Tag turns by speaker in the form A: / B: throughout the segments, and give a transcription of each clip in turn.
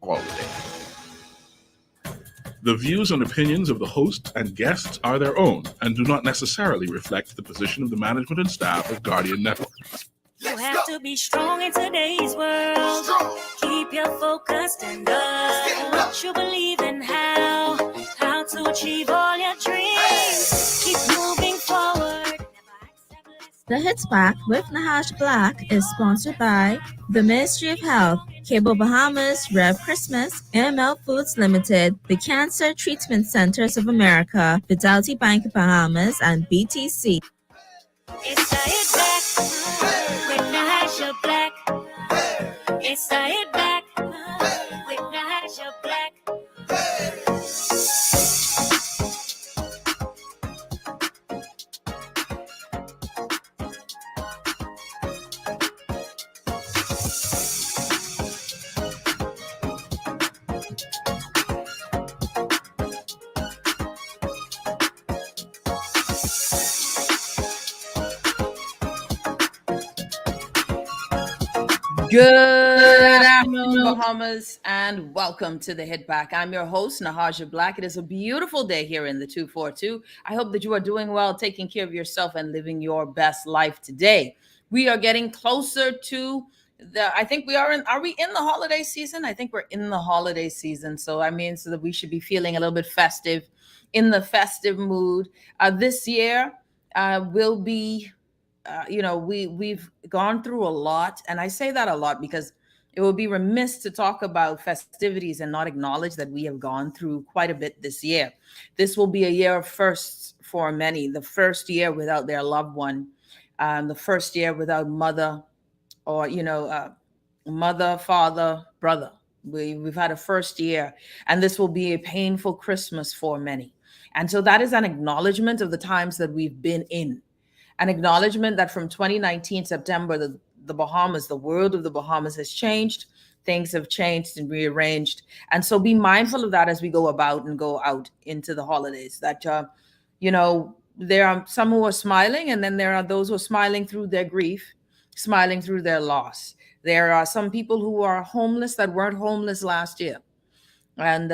A: holiday. The views and opinions of the host and guests are their own and do not necessarily reflect the position of the management and staff of Guardian Network.
B: You have to be strong in today's world. Keep your focus and what you believe in, how to achieve all your dreams. Keep moving forward.
C: The Hits Back with Nahash Black is sponsored by the Ministry of Health, Cable Bahamas, Rev Christmas, AML Foods Limited, the Cancer Treatment Centers of America, Fidelity Bank of Bahamas, and BTC.
B: It's a hit back with Nahash Black. It's a hit back with Nahash Black.
D: Good afternoon, Bahamas, and welcome to the Hit Back. I'm your host, Nahaja Black. It is a beautiful day here in the 242. I hope that you are doing well, taking care of yourself, and living your best life today. We are getting closer to I think are we in the holiday season? I think we're in the holiday season. So that we should be feeling a little bit festive, in the festive mood. This year will be we've gone through a lot, and I say that a lot because it would be remiss to talk about festivities and not acknowledge that we have gone through quite a bit this year. This will be a year of firsts for many. The first year without their loved one, the first year without mother, or mother, father, brother. We've had a first year, and this will be a painful Christmas for many. And so that is an acknowledgement of the times that we've been in. An acknowledgement that from 2019 September, the Bahamas, the world of the Bahamas has changed. Things have changed and rearranged. And so be mindful of that as we go about and go out into the holidays. That, there are some who are smiling, and then there are those who are smiling through their grief, smiling through their loss. There are some people who are homeless that weren't homeless last year. And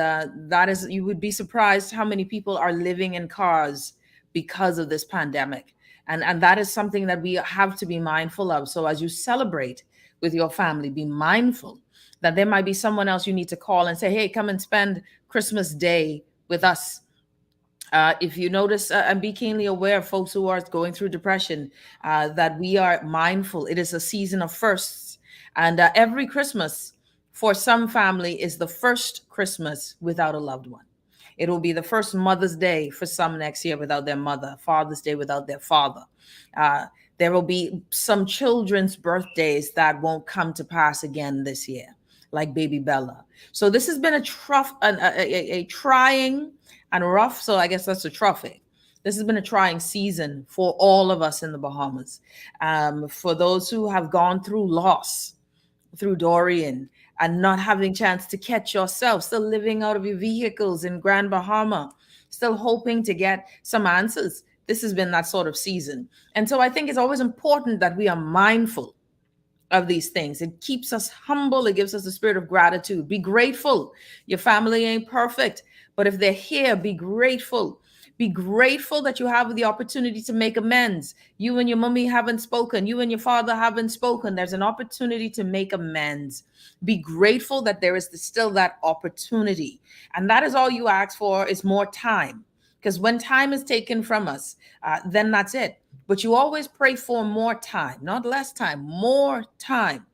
D: you would be surprised how many people are living in cars because of this pandemic. And that is something that we have to be mindful of. So as you celebrate with your family, be mindful that there might be someone else you need to call and say, hey, come and spend Christmas Day with us. If you notice, and be keenly aware of folks who are going through depression, that we are mindful. It is a season of firsts. And every Christmas for some family is the first Christmas without a loved one. It will be the first Mother's Day for some next year without their mother, Father's Day without their father. There will be some children's birthdays that won't come to pass again this year, like baby Bella. So this has been a trying and rough, so I guess that's a trophy. This has been a trying season for all of us in the Bahamas. For those who have gone through loss, through Dorian, and not having chance to catch yourself, still living out of your vehicles in Grand Bahama, still hoping to get some answers. This has been that sort of season. And so I think it's always important that we are mindful of these things. It keeps us humble. It gives us a spirit of gratitude. Be grateful. Your family ain't perfect, but if they're here, be grateful. Be grateful that you have the opportunity to make amends. You and your mommy haven't spoken. You and your father haven't spoken. There's an opportunity to make amends. Be grateful that there is still that opportunity. And that is all you ask for, is more time. Because when time is taken from us, then that's it. But you always pray for more time, not less time, more time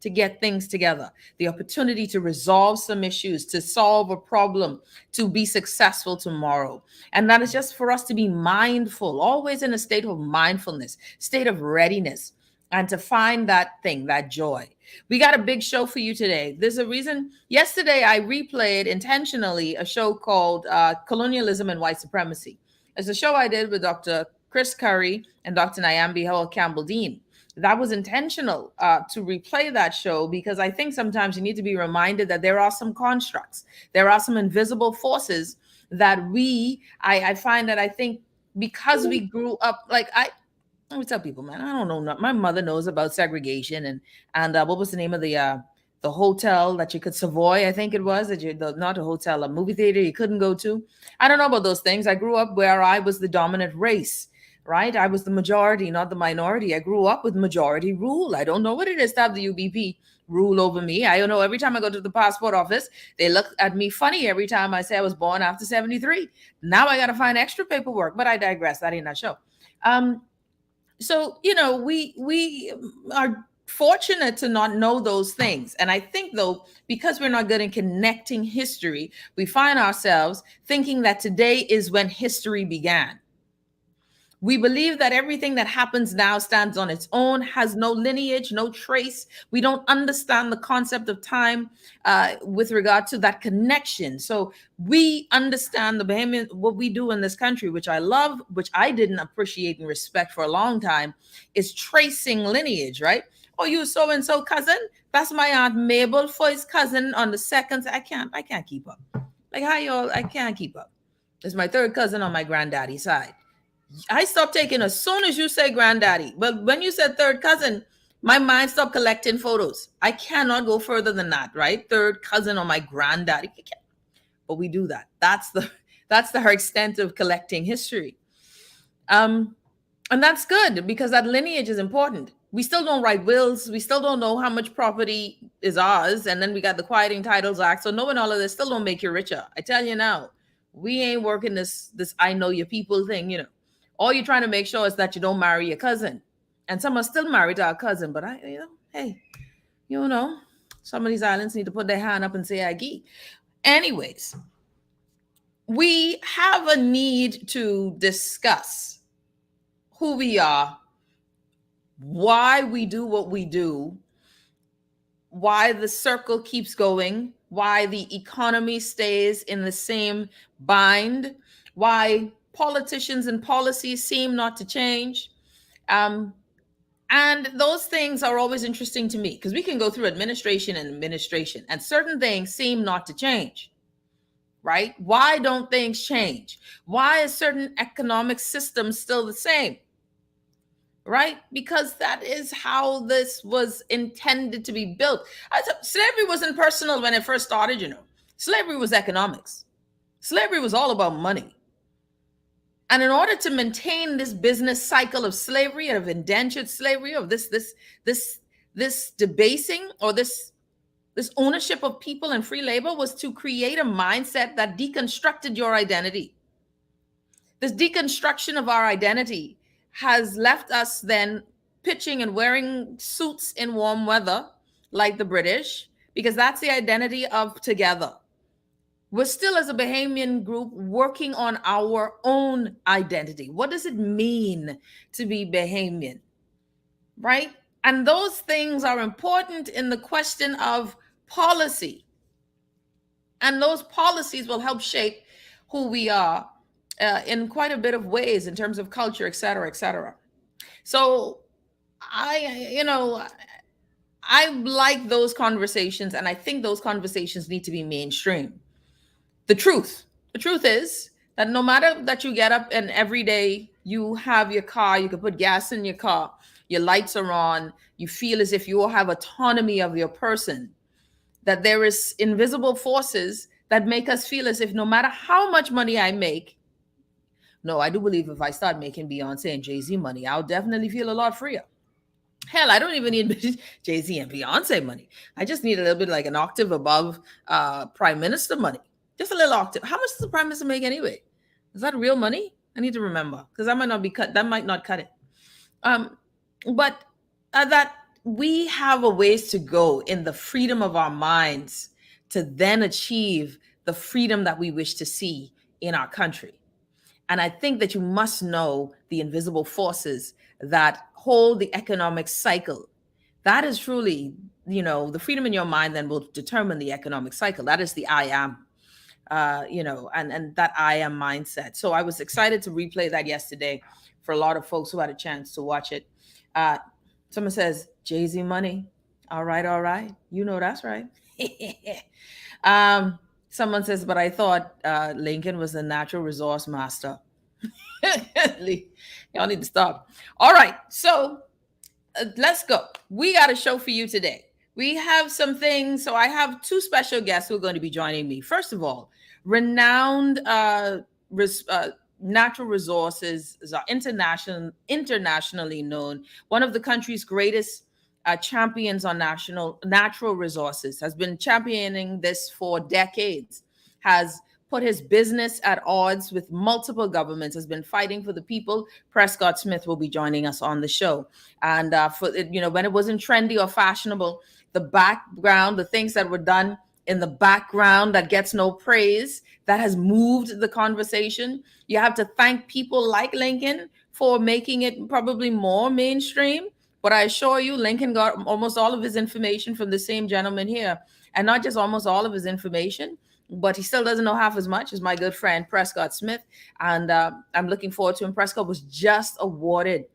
D: to get things together, the opportunity to resolve some issues, to solve a problem, to be successful tomorrow. And that is just for us to be mindful, always in a state of mindfulness, state of readiness, and to find that thing, that joy. We got a big show for you today. There's a reason. Yesterday, I replayed intentionally a show called Colonialism and White Supremacy. It's a show I did with Dr. Chris Curry and Dr. Nyambi Howell Campbell-Dean. That was intentional to replay that show, because I think sometimes you need to be reminded that there are some constructs, there are some invisible forces that I find that I think because we grew up, like let me tell people, man, I don't know. My mother knows about segregation and what was the name of the the hotel that you could Savoy, I think it was, not a hotel, a movie theater you couldn't go to. I don't know about those things. I grew up where I was the dominant race, right? I was the majority, not the minority. I grew up with majority rule. I don't know what it is to have the UBP rule over me. I don't know. Every time I go to the passport office, they look at me funny every time I say I was born after 73. Now I got to find extra paperwork, but I digress. That ain't that show. So, we are fortunate to not know those things. And I think, though, because we're not good in connecting history, we find ourselves thinking that today is when history began. We believe that everything that happens now stands on its own, has no lineage, no trace. We don't understand the concept of time with regard to that connection. So we understand the Bahamian, what we do in this country, which I love, which I didn't appreciate and respect for a long time, is tracing lineage, right? Oh, you so-and-so cousin? That's my Aunt Mabel for his cousin on the second. I can't keep up. Like, how y'all, I can't keep up. It's my third cousin on my granddaddy's side. I stopped taking as soon as you say granddaddy. But when you said third cousin, my mind stopped collecting photos. I cannot go further than that, right? Third cousin on my granddaddy. But we do that. That's the extent of collecting history. And that's good because that lineage is important. We still don't write wills. We still don't know how much property is ours. And then we got the Quieting Titles Act. So knowing all of this still don't make you richer. I tell you now, we ain't working this I know your people thing, All you're trying to make sure is that you don't marry your cousin. And some are still married to our cousin, but hey, some of these islands need to put their hand up and say, I gee. Anyways, we have a need to discuss who we are, why we do what we do, why the circle keeps going, why the economy stays in the same bind, why politicians and policies seem not to change. And those things are always interesting to me because we can go through administration and certain things seem not to change, right? Why don't things change? Why is certain economic systems still the same, right? Because that is how this was intended to be built. Slavery wasn't personal when it first started, Slavery was economics. Slavery was all about money. And in order to maintain this business cycle of slavery, of indentured slavery, of this debasing or this ownership of people and free labor, was to create a mindset that deconstructed your identity. This deconstruction of our identity has left us then pitching and wearing suits in warm weather like the British, because that's the identity of together. We're still, as a Bahamian group, working on our own identity. What does it mean to be Bahamian, right? And those things are important in the question of policy. And those policies will help shape who we are in quite a bit of ways in terms of culture, et cetera, et cetera. So I like those conversations, and I think those conversations need to be mainstream. The truth is that no matter that you get up and every day you have your car, you can put gas in your car, your lights are on, you feel as if you all have autonomy of your person, that there is invisible forces that make us feel as if no matter how much money I make, no, I do believe if I start making Beyonce and Jay-Z money, I'll definitely feel a lot freer. Hell, I don't even need Jay-Z and Beyonce money. I just need a little bit like an octave above Prime Minister money. Just a little octave. How much does the Prime Minister make anyway? Is that real money? I need to remember because that might not be cut. That might not cut it. But that we have a ways to go in the freedom of our minds to then achieve the freedom that we wish to see in our country. And I think that you must know the invisible forces that hold the economic cycle. That is truly, the freedom in your mind then will determine the economic cycle. That is the I am. And that I am mindset. So I was excited to replay that yesterday for a lot of folks who had a chance to watch it. Someone says, Jay-Z money. All right. That's right. Someone says, but I thought Lincoln was the natural resource master. Y'all need to stop. All right. So let's go. We got a show for you today. we have some things. So I have two special guests who are going to be joining me. First of all, renowned natural resources are internationally known. One of the country's greatest champions on natural resources has been championing this for decades. Has put his business at odds with multiple governments. Has been fighting for the people. Prescott Smith will be joining us on the show. And when it wasn't trendy or fashionable, the background, the things that were done in the background that gets no praise, that has moved the conversation. You have to thank people like Lincoln for making it probably more mainstream. But I assure you, Lincoln got almost all of his information from the same gentleman here. And not just almost all of his information, but he still doesn't know half as much as my good friend Prescott Smith. And I'm looking forward to him. Prescott was just awarded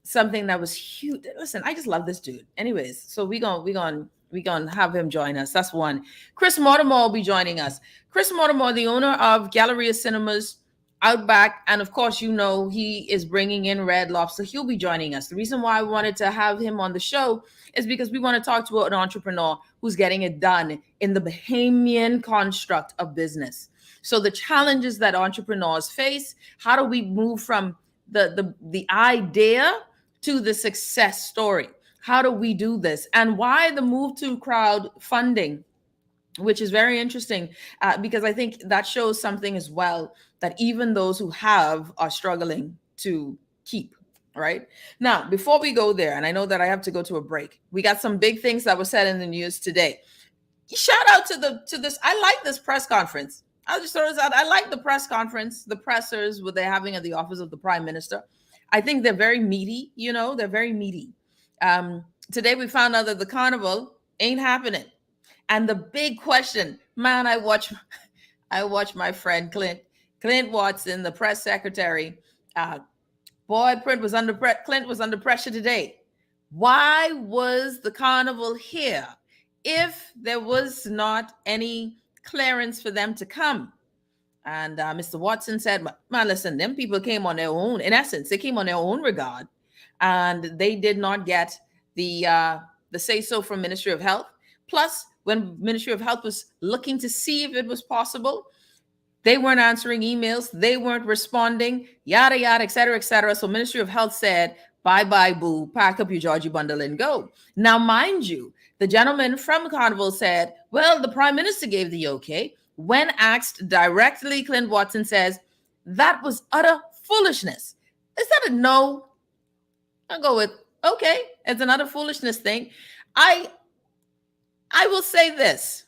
D: something that was huge. Listen, I just love this dude. Anyways, so we're gonna have him join us. That's one. Chris Mortimer will be joining us. Chris Mortimer, the owner of Galleria Cinemas Outback, and of course, he is bringing in Red Lobster. He'll be joining us. The reason why I wanted to have him on the show is because we want to talk to an entrepreneur who's getting it done in the Bahamian construct of business. So the challenges that entrepreneurs face, how do we move from the idea to the success story? How do we do this? And why the move to crowdfunding, which is very interesting, because I think that shows something as well, that even those who have are struggling to keep. Right now, before we go there, and I know that I have to go to a break, we got some big things that were said in the news today. Shout out to this. I like this press conference. I'll just throw this out. I like the press conference, the pressers, what they're having at the office of the prime minister. I think they're very meaty. They're very meaty. Today we found out that the carnival ain't happening. And the big question, man, I watch my friend Clint Watson, the press secretary. Clint was under pressure today. Why was the carnival here if there was not any clearance for them to come? And Mr. Watson said, man, listen, them people came on their own. In essence, they came on their own regard. And they did not get the say-so from Ministry of Health. Plus, when Ministry of Health was looking to see if it was possible, they weren't answering emails. They weren't responding, yada, yada, et cetera, et cetera. So Ministry of Health said, bye-bye, boo, pack up your Georgie bundle and go. Now, mind you, the gentleman from Carnival said, well, the Prime Minister gave the okay. When asked directly, Clint Watson says, that was utter foolishness. Is that a no? I'll go with, okay, it's another foolishness thing. I will say this.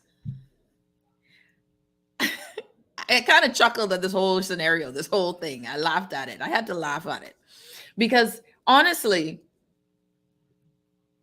D: I kind of chuckled at this whole scenario, this whole thing. I laughed at it. I had to laugh at it because honestly,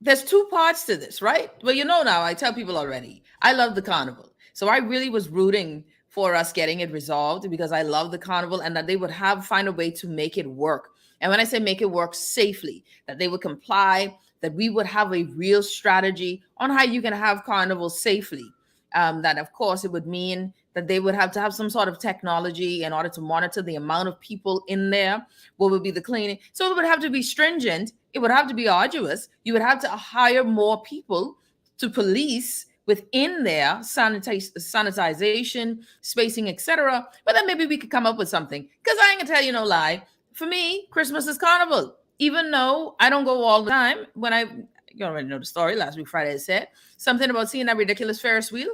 D: there's two parts to this, right? Well, now I tell people already, I love the carnival. So I really was rooting for us getting it resolved because I love the carnival and that they would find a way to make it work. And when I say make it work safely, that they would comply, that we would have a real strategy on how you can have carnival safely. That, of course, it would mean that they would have to have some sort of technology in order to monitor the amount of people in there, what would be the cleaning. So it would have to be stringent. It would have to be arduous. You would have to hire more people to police within there, sanitization, spacing, etc. But then maybe we could come up with something. Because I ain't gonna tell you no lie. For me, Christmas is carnival. Even though I don't go all the time, you already know the story. Last week, Friday, I said something about seeing that ridiculous Ferris wheel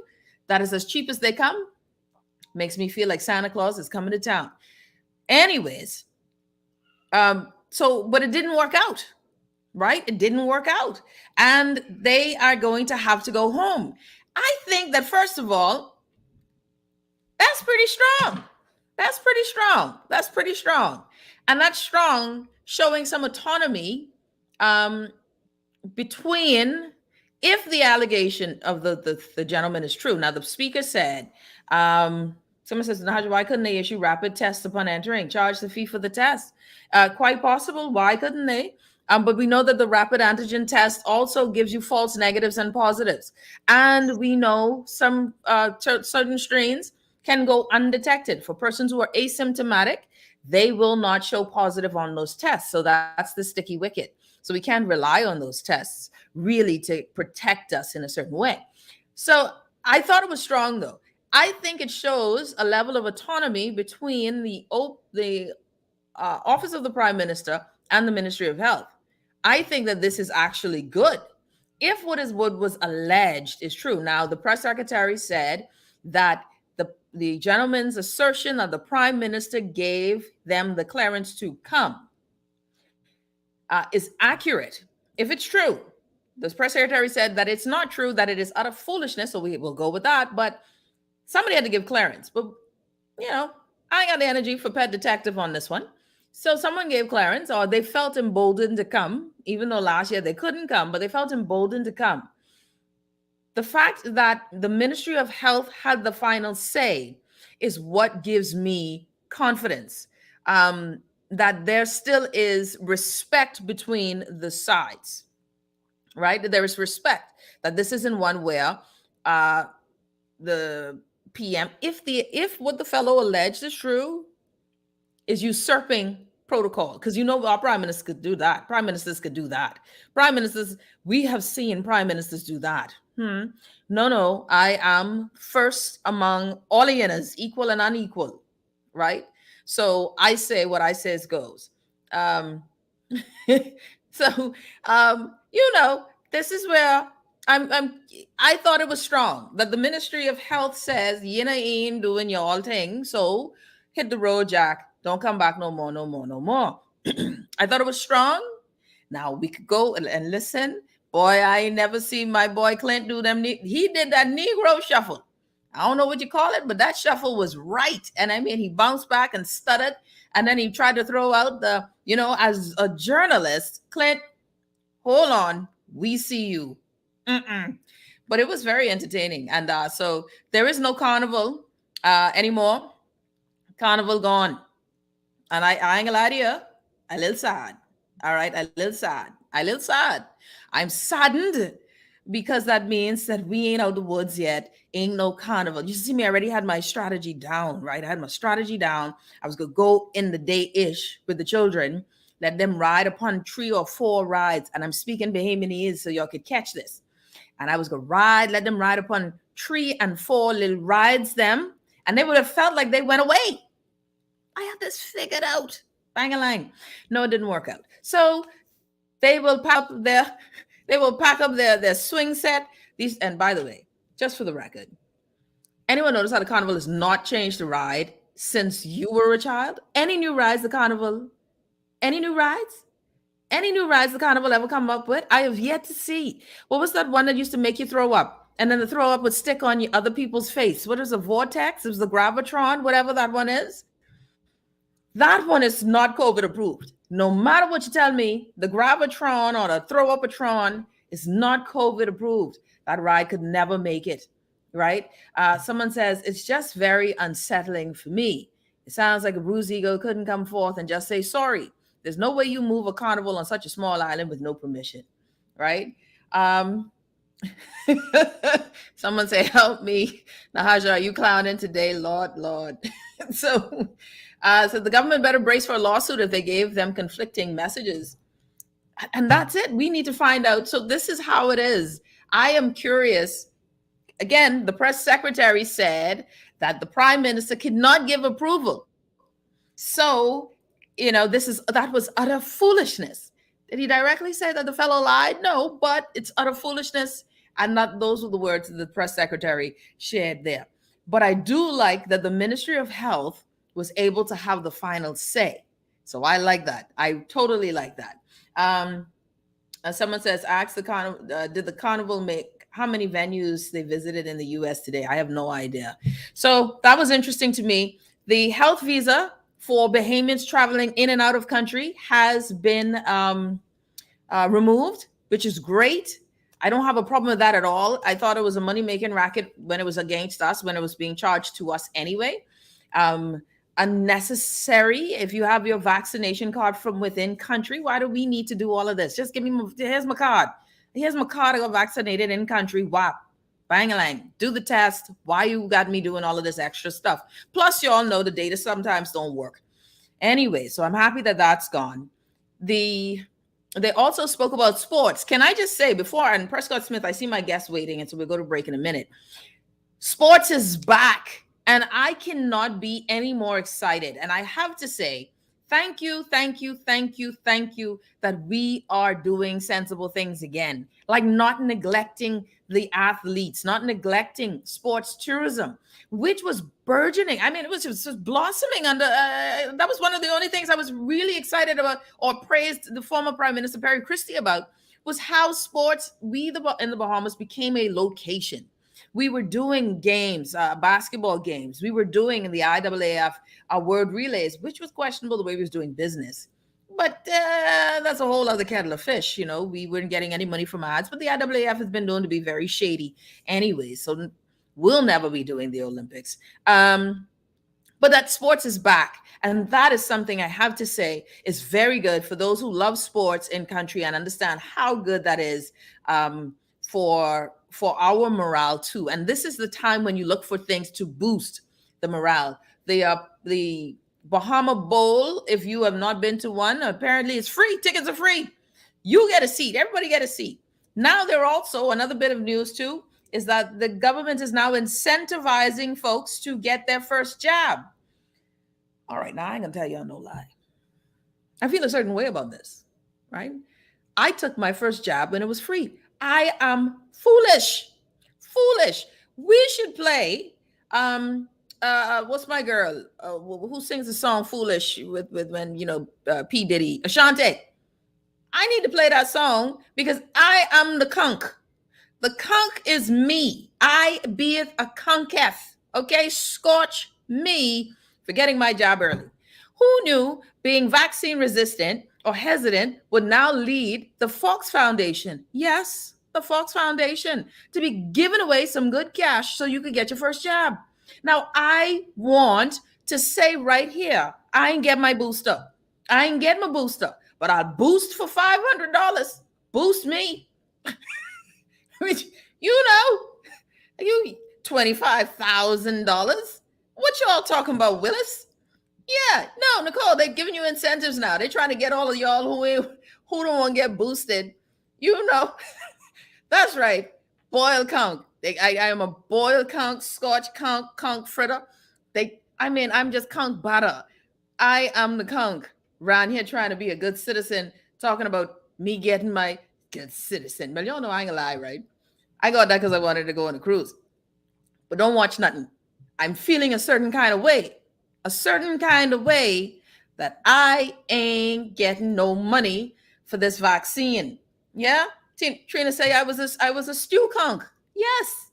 D: that is as cheap as they come. Makes me feel like Santa Claus is coming to town. Anyways, but it didn't work out, right? It didn't work out. And they are going to have to go home. I think that, first of all, that's pretty strong. That's pretty strong. And that's strong, showing some autonomy between, if the allegation of the gentleman is true. Now, the speaker said, someone says, why couldn't they issue rapid tests upon entering, charge the fee for the test? Quite possible. Why couldn't they? But we know that the rapid antigen test also gives you false negatives and positives. And we know some certain strains can go undetected. For persons who are asymptomatic, they will not show positive on those tests. So that's the sticky wicket. So we can't rely on those tests really to protect us in a certain way. So I thought it was strong, though. I think it shows a level of autonomy between the Office of the Prime Minister and the Ministry of Health. I think that this is actually good. If what was alleged is true. Now, the press secretary said that the gentleman's assertion that the Prime Minister gave them the clearance to come is accurate. If it's true, the press secretary said that it's not true, that it is utter foolishness, so we will go with that. But somebody had to give clearance. But, I ain't got the energy for pet detective on this one. So someone gave clearance, or they felt emboldened to come, even though last year they couldn't come, but they felt emboldened to come. The fact that the Ministry of Health had the final say is what gives me confidence that there still is respect between the sides, right? There is respect, that this isn't one where the PM, if what the fellow alleged is true, is usurping protocol, because our prime minister could do that. Prime ministers could do that. Prime ministers, we have seen prime ministers do that. No, I am first among all hyenas, equal and unequal, right? So I say what I says goes. This is where I thought it was strong that the Ministry of Health says, ain't doing your thing, so hit the road, Jack. Don't come back no more. I thought it was strong. Now we could go and listen. Boy, I ain't never seen my boy Clint do them. He did that Negro shuffle. I don't know what you call it, but that shuffle was right. And I mean, he bounced back and stuttered. And then he tried to throw out as a journalist, Clint, hold on, we see you. But it was very entertaining. And so there is no carnival anymore. Carnival gone. And I ain't gonna lie to you, a little sad. All right, a little sad. I'm saddened because that means that we ain't out the woods yet. Ain't no carnival. You see me, I already had my strategy down, right? I had my strategy down. I was gonna go in the day-ish with the children, let them ride upon 3 or 4 rides. And I'm speaking Bahamian so y'all could catch this. And I was gonna let them ride upon 3 and 4 little rides them. And they would have felt like they went away. I had this figured out. Bang-a-lang. No, it didn't work out. So they will pack up their swing set. And by the way, just for the record, anyone notice how the carnival has not changed the ride since you were a child? Any new rides the carnival? Any new rides? Any new rides the carnival ever come up with? I have yet to see. What was that one that used to make you throw up? And then the throw up would stick on other people's face. What is a vortex? It was the Gravitron, whatever that one is. That one is not COVID approved. No matter what you tell me, the Gravitron or the Throw-Up-a-tron is not COVID approved. That ride could never make it, right? Someone says, it's just very unsettling for me. It sounds like a bruised ego couldn't come forth and just say, sorry. There's no way you move a carnival on such a small island with no permission, right? Someone say, help me. Nahaja, are you clowning today? Lord. So the government better brace for a lawsuit if they gave them conflicting messages. And that's it. We need to find out. So this is how it is. I am curious. Again, the press secretary said that the prime minister cannot give approval. So, that was utter foolishness. Did he directly say that the fellow lied? No, but it's utter foolishness. And those were the words that the press secretary shared there. But I do like that the Ministry of Health was able to have the final say. So I like that. I totally like that. Someone says, did the carnival make how many venues they visited in the U.S. today? I have no idea. So that was interesting to me. The health visa for Bahamians traveling in and out of country has been removed, which is great. I don't have a problem with that at all. I thought it was a money-making racket when it was against us, when it was being charged to us anyway. Unnecessary. If you have your vaccination card from within country, why do we need to do all of this? Just give me, here's my card. Here's my card. I got vaccinated in country. Whap. Bang-a-lang. Do the test. Why you got me doing all of this extra stuff? Plus, you all know the data sometimes don't work. Anyway, so I'm happy that that's gone. The They also spoke about sports. Can I just say before, and Prescott Smith, I see my guest waiting, and so we'll go to break in a minute. Sports is back, and I cannot be any more excited. And I have to say, thank you that we are doing sensible things again, like not neglecting the athletes, not neglecting sports tourism, which was burgeoning. I mean, it was just blossoming under, that was one of the only things I was really excited about or praised the former Prime Minister Perry Christie about, was how sports, in the Bahamas became a location. We were doing games, basketball games. We were doing in the IAAF word relays, which was questionable the way we was doing business. But that's a whole other kettle of fish. You know, we weren't getting any money from ads, but the IAAF has been known to be very shady anyway. So we'll never be doing the Olympics. But that sports is back. And that is something I have to say is very good for those who love sports in country and understand how good that is for our morale too. And this is the time when you look for things to boost the morale. The Bahama Bowl, if you have not been to one, apparently it's free. Tickets are free. You get a seat. Everybody get a seat. Now there also, another bit of news too, is that the government is now incentivizing folks to get their first jab. All right, now I ain't gonna tell y'all no lie. I feel a certain way about this, right? I took my first jab when it was free. I am foolish. We should play. What's my girl? Who sings the song "Foolish" with when P Diddy, Ashanti? I need to play that song because I am the conch. The conch is me. I beeth a concheth. Okay, scorch me for getting my job early. Who knew being vaccine resistant or hesitant would now lead the Fox Foundation? Yes, the Fox Foundation, to be giving away some good cash so you could get your first jab. Now, I want to say right here, I ain't get my booster. I ain't get my booster, but I'll boost for $500. Boost me. Which, you $25,000. What y'all talking about, Willis? Yeah, no, Nicole, they're giving you incentives now. They're trying to get all of y'all who don't want to get boosted. That's right. Boiled conch. I am a boiled conch, scotch conch fritter. I'm just conch butter. I am the conch around here trying to be a good citizen, talking about me getting my good citizen. But y'all know I ain't gonna lie, right? I got that because I wanted to go on a cruise. But don't watch nothing. I'm feeling a certain kind of way that I ain't getting no money for this vaccine. Yeah? Trina say I was a stew conch. Yes.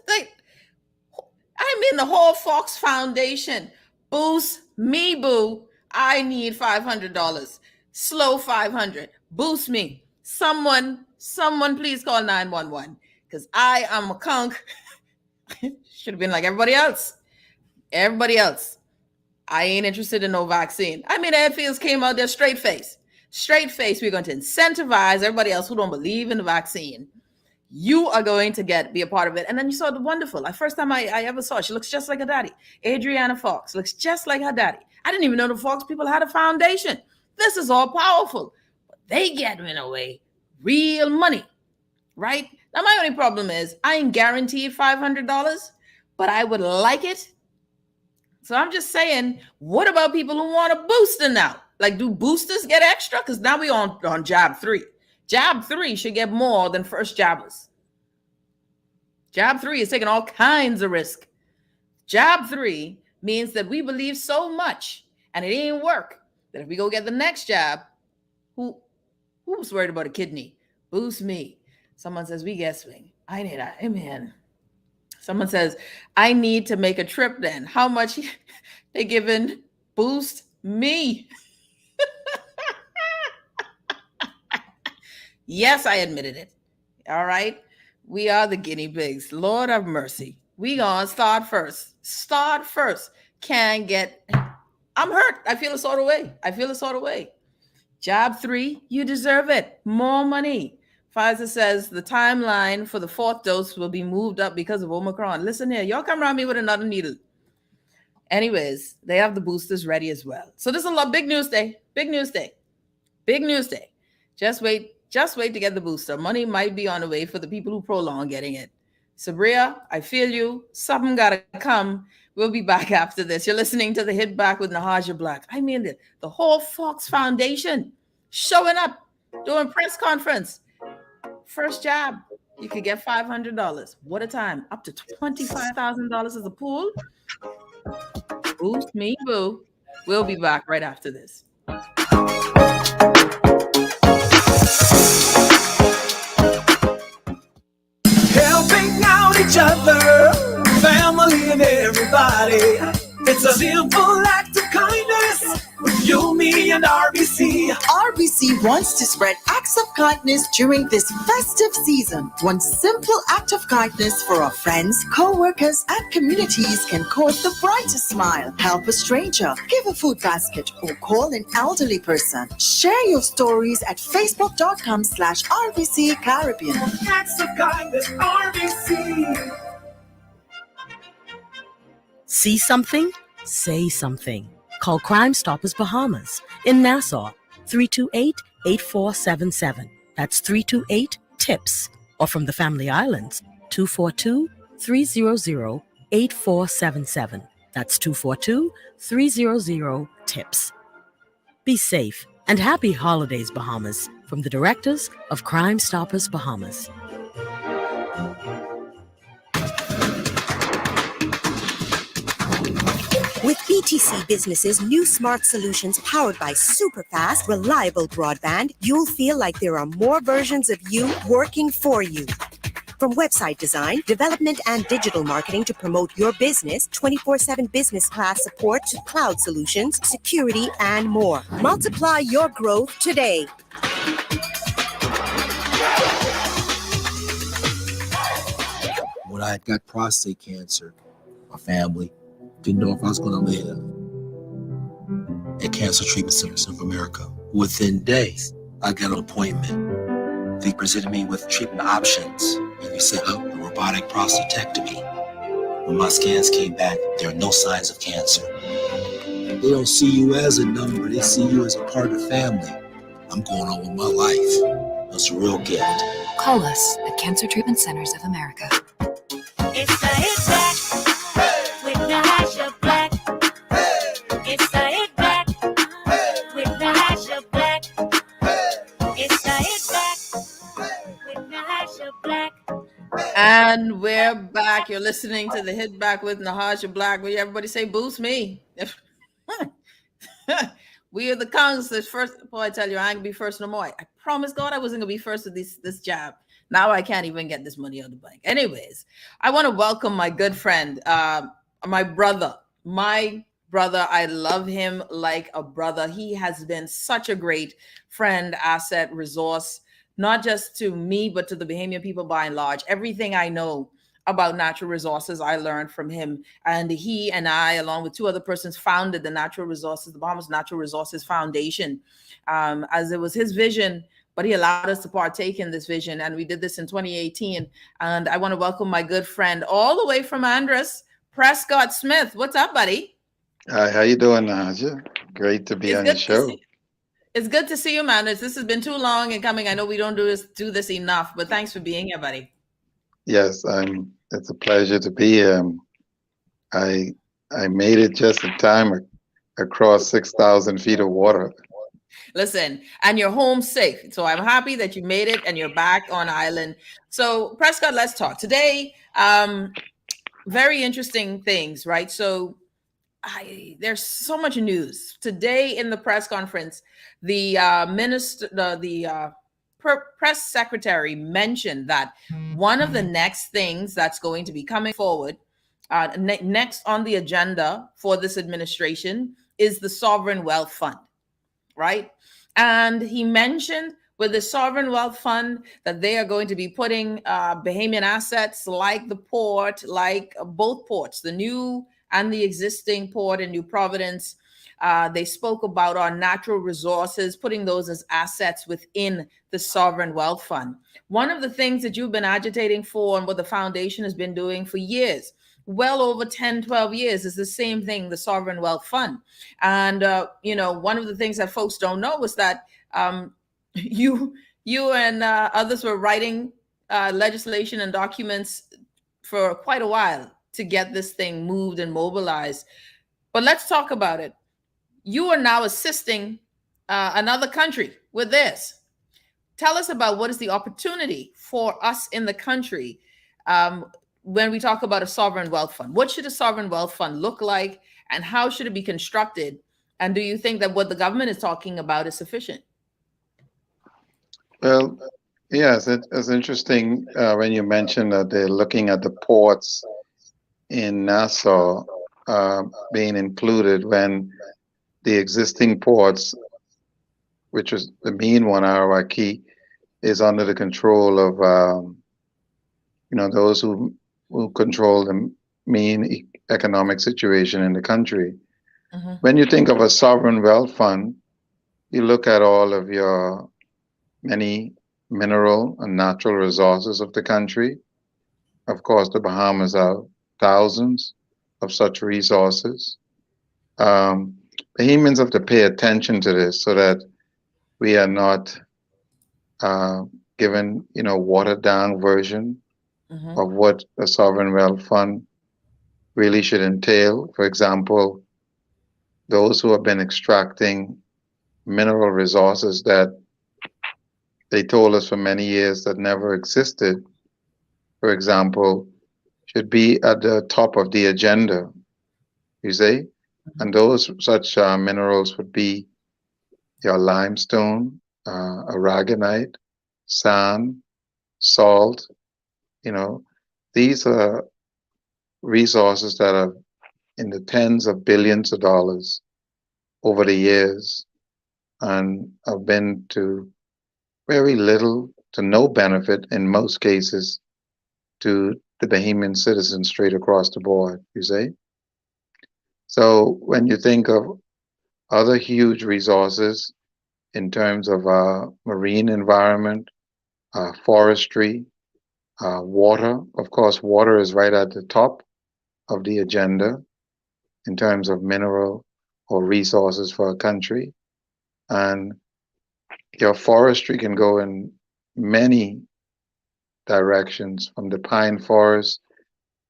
D: I'm in the whole Fox Foundation. Boost me, boo. I need $500. Slow 500. Boost me. Someone please call 911 because I am a conch. Should have been like everybody else. I ain't interested in no vaccine. Airfields came out there straight face. We're going to incentivize everybody else who don't believe in the vaccine. You are going to be a part of it. And then you saw the wonderful. The first time I ever saw her, she looks just like her daddy. Adriana Fox looks just like her daddy. I didn't even know the Fox people had a foundation. This is all powerful. But they getting away real money, right? Now, my only problem is I ain't guaranteed $500, but I would like it. So I'm just saying, what about people who want a booster now? Like, do boosters get extra? Because now we on jab 3. Jab 3 should get more than first jabbers. Jab 3 is taking all kinds of risk. Jab 3 means that we believe so much and it ain't work that if we go get the next jab, who's worried about a kidney? Boost me. Someone says we get swing. I need a amen. Someone says I need to make a trip then. How much they giving? Boost me. Yes, I admitted it. All right. We are the guinea pigs. Lord have mercy. We gonna start first. I'm hurt. I feel a sort of way. Job 3, you deserve it. More money. Pfizer says the timeline for the 4th dose will be moved up because of Omicron. Listen here, y'all come around me with another needle. Anyways, they have the boosters ready as well. So this is a big news day. Just wait to get the booster. Money might be on the way for the people who prolong getting it. Sabria, I feel you. Something gotta come. We'll be back after this. You're listening to the Hit Back with Nahaja Black. I mean, the whole Fox Foundation showing up, doing press conference. First jab, you could get $500. What a time. Up to $25,000 as a pool. Boost me, boo. We'll be back right after this.
E: Helping out each other, family and everybody. It's a simple act of kindness with you, me, and RBC.
F: RBC wants to spread acts of kindness during this festive season. One simple act of kindness for our friends, co-workers, and communities can cause the brightest smile. Help a stranger, give a food basket, or call an elderly person. Share your stories at facebook.com/RBC Caribbean.
E: Acts of kindness, RBC.
G: See something? Say something. Call Crime Stoppers Bahamas in Nassau, 328-8477. That's 328-TIPS. Or from the Family Islands, 242-300-8477. That's 242-300-TIPS. Be safe and happy holidays, Bahamas, from the directors of Crime Stoppers Bahamas.
H: With BTC Business's new smart solutions powered by super fast, reliable broadband, you'll feel like there are more versions of you working for you. From website design, development, and digital marketing to promote your business, 24/7 business class support to cloud solutions, security, and more. Multiply your growth today.
I: When I got prostate cancer, my family didn't know if I was going to live. At Cancer Treatment Centers of America, within days, I got an appointment. They presented me with treatment options, and they set up a robotic prostatectomy. When my scans came back, there are no signs of cancer. They don't see you as a number, they see you as a part of the family. I'm going on with my life. That's a real gift.
J: Call us at Cancer Treatment Centers of America.
B: It's the Hit Back with Nahaja Black. It's the Hit Back with Nahaja Black. It's the Hit Back with Nahaja Black.
D: And we're back. You're listening to the Hit Back with Nahaja Black. Will everybody say boost me? We are the counselors. First, boy, I tell you, I ain't gonna be first no more. I promised God I wasn't gonna be first with this job. Now I can't even get this money out of the bank. Anyways, I want to welcome my good friend, my brother. I love him like a brother. He has been such a great friend, asset, resource, not just to me, but to the Bahamian people by and large. Everything I know about natural resources, I learned from him. And he and I, along with two other persons, founded the Bahamas Natural Resources Foundation, as it was his vision, but he allowed us to partake in this vision. And we did this in 2018. And I want to welcome my good friend all the way from Andros, Prescott Smith. What's up, buddy?
K: Hi, how you doing, Nahaja? Great to be on your show.
D: It's good to see you, man. This has been too long in coming. I know we don't do this enough, but thanks for being here, buddy.
K: Yes, it's a pleasure to be here. I made it just in time across 6,000 feet of water.
D: Listen, and you're home safe. So I'm happy that you made it and you're back on island. So Prescott, let's talk today. Very interesting things, right? So there's so much news today in the press conference. The press secretary mentioned that one of the next things that's going to be coming forward next on the agenda for this administration is the Sovereign Wealth Fund, right? And he mentioned with the Sovereign Wealth Fund that they are going to be putting Bahamian assets like the port, like both ports, the new and the existing port in New Providence. They spoke about our natural resources, putting those as assets within the Sovereign Wealth Fund. One of the things that you've been agitating for and what the foundation has been doing for years, well over 10, 12 years, is the same thing, the Sovereign Wealth Fund. And, one of the things that folks don't know is that you and others were writing legislation and documents for quite a while to get this thing moved and mobilized. But let's talk about it. You are now assisting another country with this. Tell us about what is the opportunity for us in the country when we talk about a sovereign wealth fund. What should a sovereign wealth fund look like, and how should it be constructed? And do you think that what the government is talking about is sufficient?
K: Well, yes, it's interesting when you mentioned that they're looking at the ports in Nassau being included when the existing ports, which is the main one, Arawaki, is under the control of those who control the main economic situation in the country.
D: Mm-hmm.
K: When you think of a sovereign wealth fund, you look at all of your many mineral and natural resources of the country. Of course, the Bahamas have thousands of such resources. Bahamians have to pay attention to this so that we are not given, watered down version
D: Mm-hmm.
K: of what a sovereign wealth fund really should entail. For example, those who have been extracting mineral resources that they told us for many years that never existed, for example, should be at the top of the agenda, you see?
D: Mm-hmm.
K: And those such minerals would be your limestone, aragonite, sand, salt. These are resources that are in the tens of billions of dollars over the years and have been to very little to no benefit in most cases to the Bahamian citizens straight across the board, you see? So when you think of other huge resources in terms of marine environment, forestry, water, of course, water is right at the top of the agenda in terms of mineral or resources for a country. And your forestry can go in many directions, from the pine forest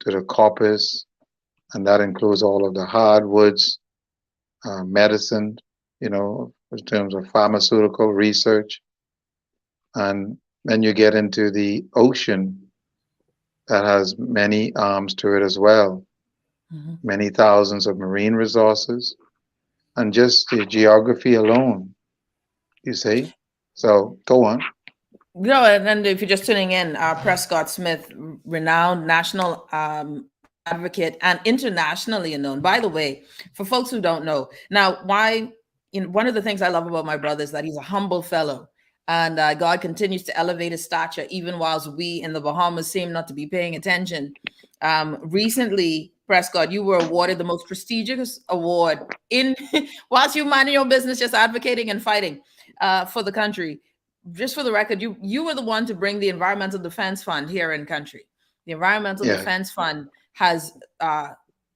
K: to the coppice, and that includes all of the hardwoods, medicine, in terms of pharmaceutical research. And then you get into the ocean that has many arms to it as well,
D: Mm-hmm.
K: many thousands of marine resources, and just the geography alone, you see? So go on.
D: And if you're just tuning in, Prescott Smith, renowned national advocate and internationally known. By the way, for folks who don't know, now one of the things I love about my brother is that he's a humble fellow, and God continues to elevate his stature even whilst we in the Bahamas seem not to be paying attention. Recently, Prescott, you were awarded the most prestigious award in whilst you mind your business, just advocating and fighting for the country. Just for the record, you were the one to bring the Environmental Defense Fund here in country. The Environmental Defense Fund has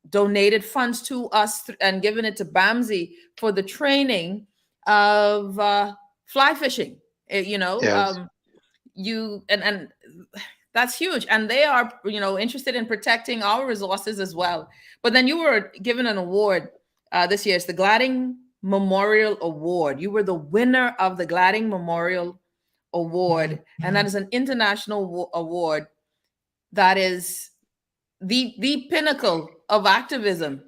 D: donated funds to us and given it to BAMSI for the training of fly fishing.
K: Yes.
D: And that's huge. And they are, interested in protecting our resources as well. But then you were given an award this year. It's the Gladding Memorial Award. You were the winner of the Gladding Memorial Award, and that is an international award that is the pinnacle of activism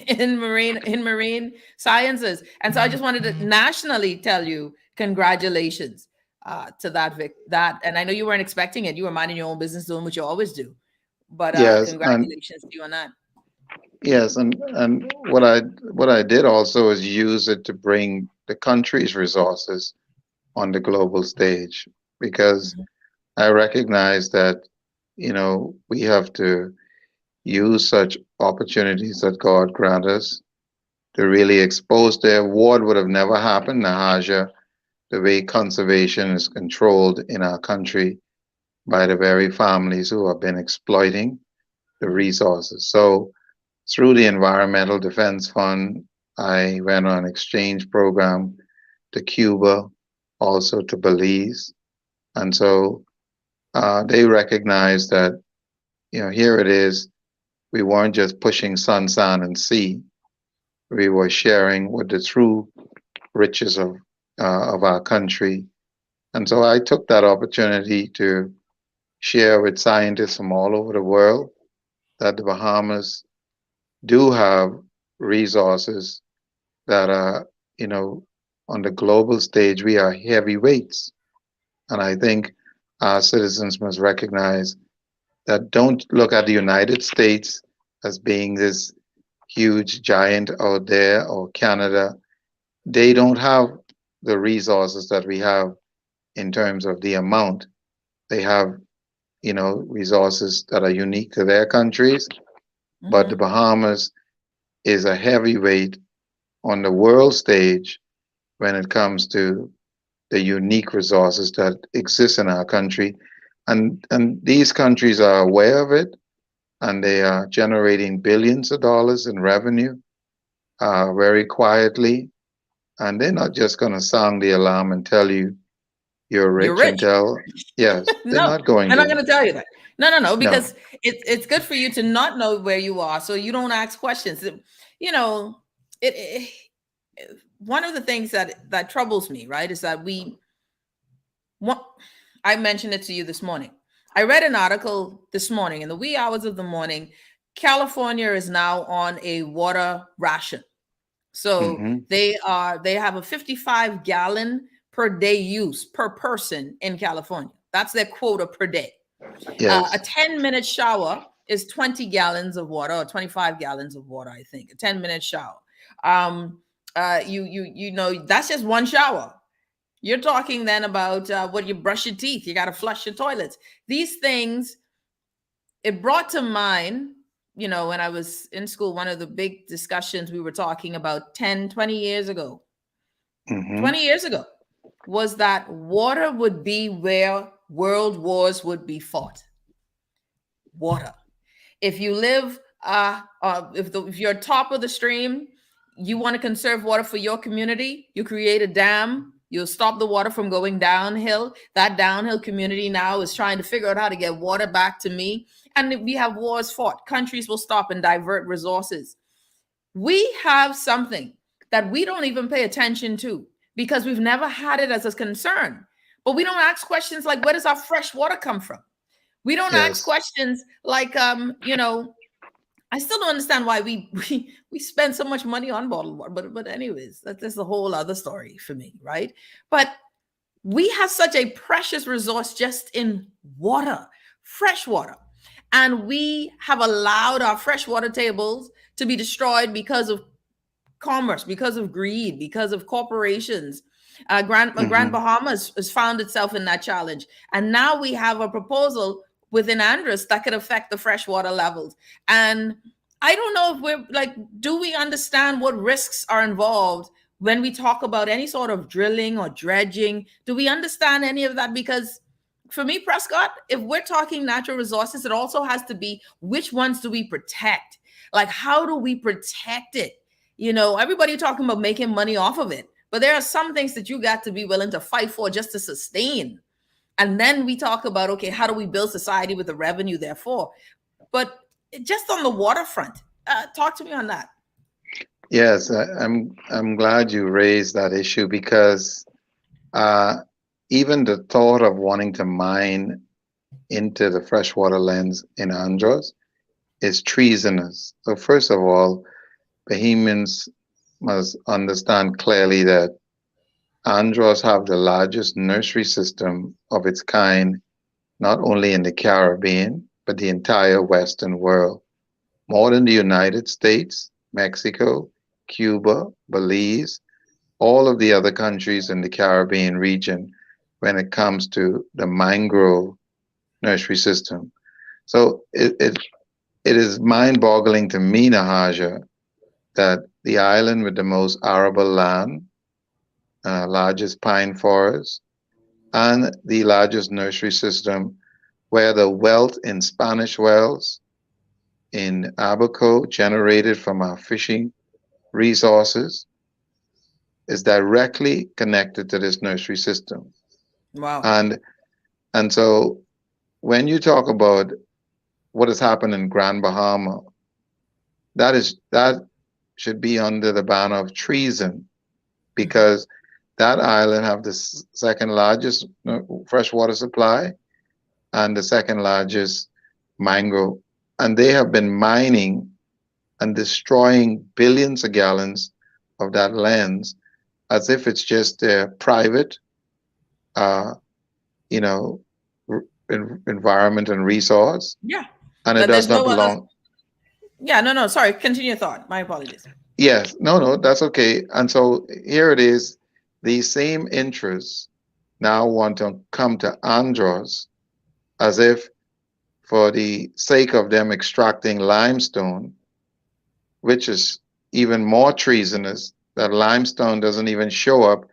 D: in marine sciences. And so I just wanted to nationally tell you congratulations to that. And I know you weren't expecting it. You were minding your own business, doing what you always do. But
K: Yes,
D: congratulations to you on that.
K: yes, and what I did also is use it to bring the country's resources on the global stage, because I recognize that we have to use such opportunities that God grant us to really expose. The award would have never happened, Nahaja, the way conservation is controlled in our country by the very families who have been exploiting the resources. So through the Environmental Defense Fund, I went on an exchange program to Cuba, also to Belize. And so they recognize that, here it is. We weren't just pushing sun, sand, and sea. We were sharing with the true riches of our country. And so I took that opportunity to share with scientists from all over the world that the Bahamas do have resources that are, on the global stage, we are heavyweights. And I think our citizens must recognize that don't look at the United States as being this huge giant out there, or Canada. They don't have the resources that we have in terms of the amount. They have, resources that are unique to their countries. Mm-hmm. But the Bahamas is a heavyweight on the world stage when it comes to the unique resources that exist in our country. And these countries are aware of it, and they are generating billions of dollars in revenue very quietly. And they're not just going to sound the alarm and tell you you're rich. Yes,
D: no,
K: they're not going
D: they're
K: to.
D: not going to tell you that. No, because it's good for you to not know where you are, so you don't ask questions. One of the things that troubles me, right, is that I mentioned it to you this morning. I read an article this morning in the wee hours of the morning. California is now on a water ration. So mm-hmm. they have a 55 gallon per day use per person in California. That's their quota per day. Yes. A 10-minute shower is 20 gallons of water, or 25 gallons of water, I think. A 10-minute shower. That's just one shower. You're talking then about what you brush your teeth. You got to flush your toilets. These things, it brought to mind, when I was in school, one of the big discussions we were talking about 10, 20 years ago. Mm-hmm. 20 years ago was that water would be where world wars would be fought. Water. If you live, if you're top of the stream, you want to conserve water for your community, you create a dam. You'll stop the water from going downhill. That downhill community now is trying to figure out how to get water back to me. And we have wars fought. Countries will stop and divert resources. We have something that we don't even pay attention to because we've never had it as a concern. But we don't ask questions like, where does our fresh water come from? We don't ask questions like, I still don't understand why we spend so much money on bottled water, but anyways, that's a whole other story for me, right? But we have such a precious resource just in water, fresh water, and we have allowed our freshwater tables to be destroyed because of commerce, because of greed, because of corporations. Grand Bahamas has found itself in that challenge, and now we have a proposal within Andros that could affect the freshwater levels. And I don't know if we're do we understand what risks are involved when we talk about any sort of drilling or dredging? Do we understand any of that? Because for me, Prescott, if we're talking natural resources, it also has to be which ones do we protect? Like, how do we protect it? Everybody talking about making money off of it, but there are some things that you got to be willing to fight for just to sustain. And then we talk about, okay, how do we build society with the revenue therefore? But just on the waterfront, talk to me on that.
K: Yes, I'm glad you raised that issue because even the thought of wanting to mine into the freshwater lens in Andros is treasonous. So first of all, Bahamians must understand clearly that Andros have the largest nursery system of its kind, not only in the Caribbean, but the entire Western world. More than the United States, Mexico, Cuba, Belize, all of the other countries in the Caribbean region when it comes to the mangrove nursery system. So it is mind-boggling to me, Nahaja, that the island with the most arable land, largest pine forest, and the largest nursery system, where the wealth in Spanish wells in Abaco generated from our fishing resources, is directly connected to this nursery system.
D: Wow.
K: And so when you talk about what has happened in Grand Bahama, that should be under the banner of treason, because that island have the second largest freshwater supply and the second largest mangrove, and they have been mining and destroying billions of gallons of that lands as if it's just their private, environment and resource.
D: Yeah.
K: And it does not belong.
D: Yeah, no, sorry. Continue your thought. My apologies.
K: Yes, no, that's okay. And so here it is. These same interests now want to come to Andros as if for the sake of them extracting limestone, which is even more treasonous, that limestone doesn't even show up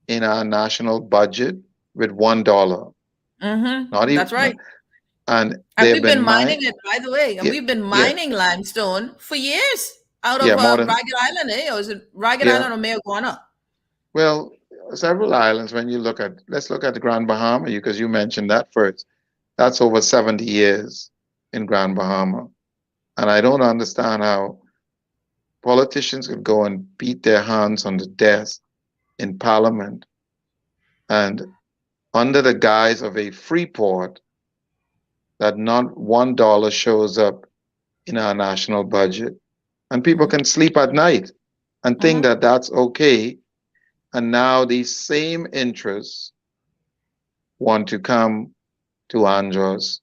K: in our national budget with $1.
D: Mm-hmm.
K: Not even.
D: That's right.
K: And
D: we've been mining it, by the way. And we've been mining limestone for years out of Ragged Island, eh? Or is it Ragged Island or Mayaguana?
K: Well, several islands. When you let's look at the Grand Bahama, because you mentioned that first. That's over 70 years in Grand Bahama. And I don't understand how politicians could go and beat their hands on the desk in Parliament and under the guise of a free port, that not $1 shows up in our national budget. And people can sleep at night and think that that's okay. And now these same interests want to come to Andros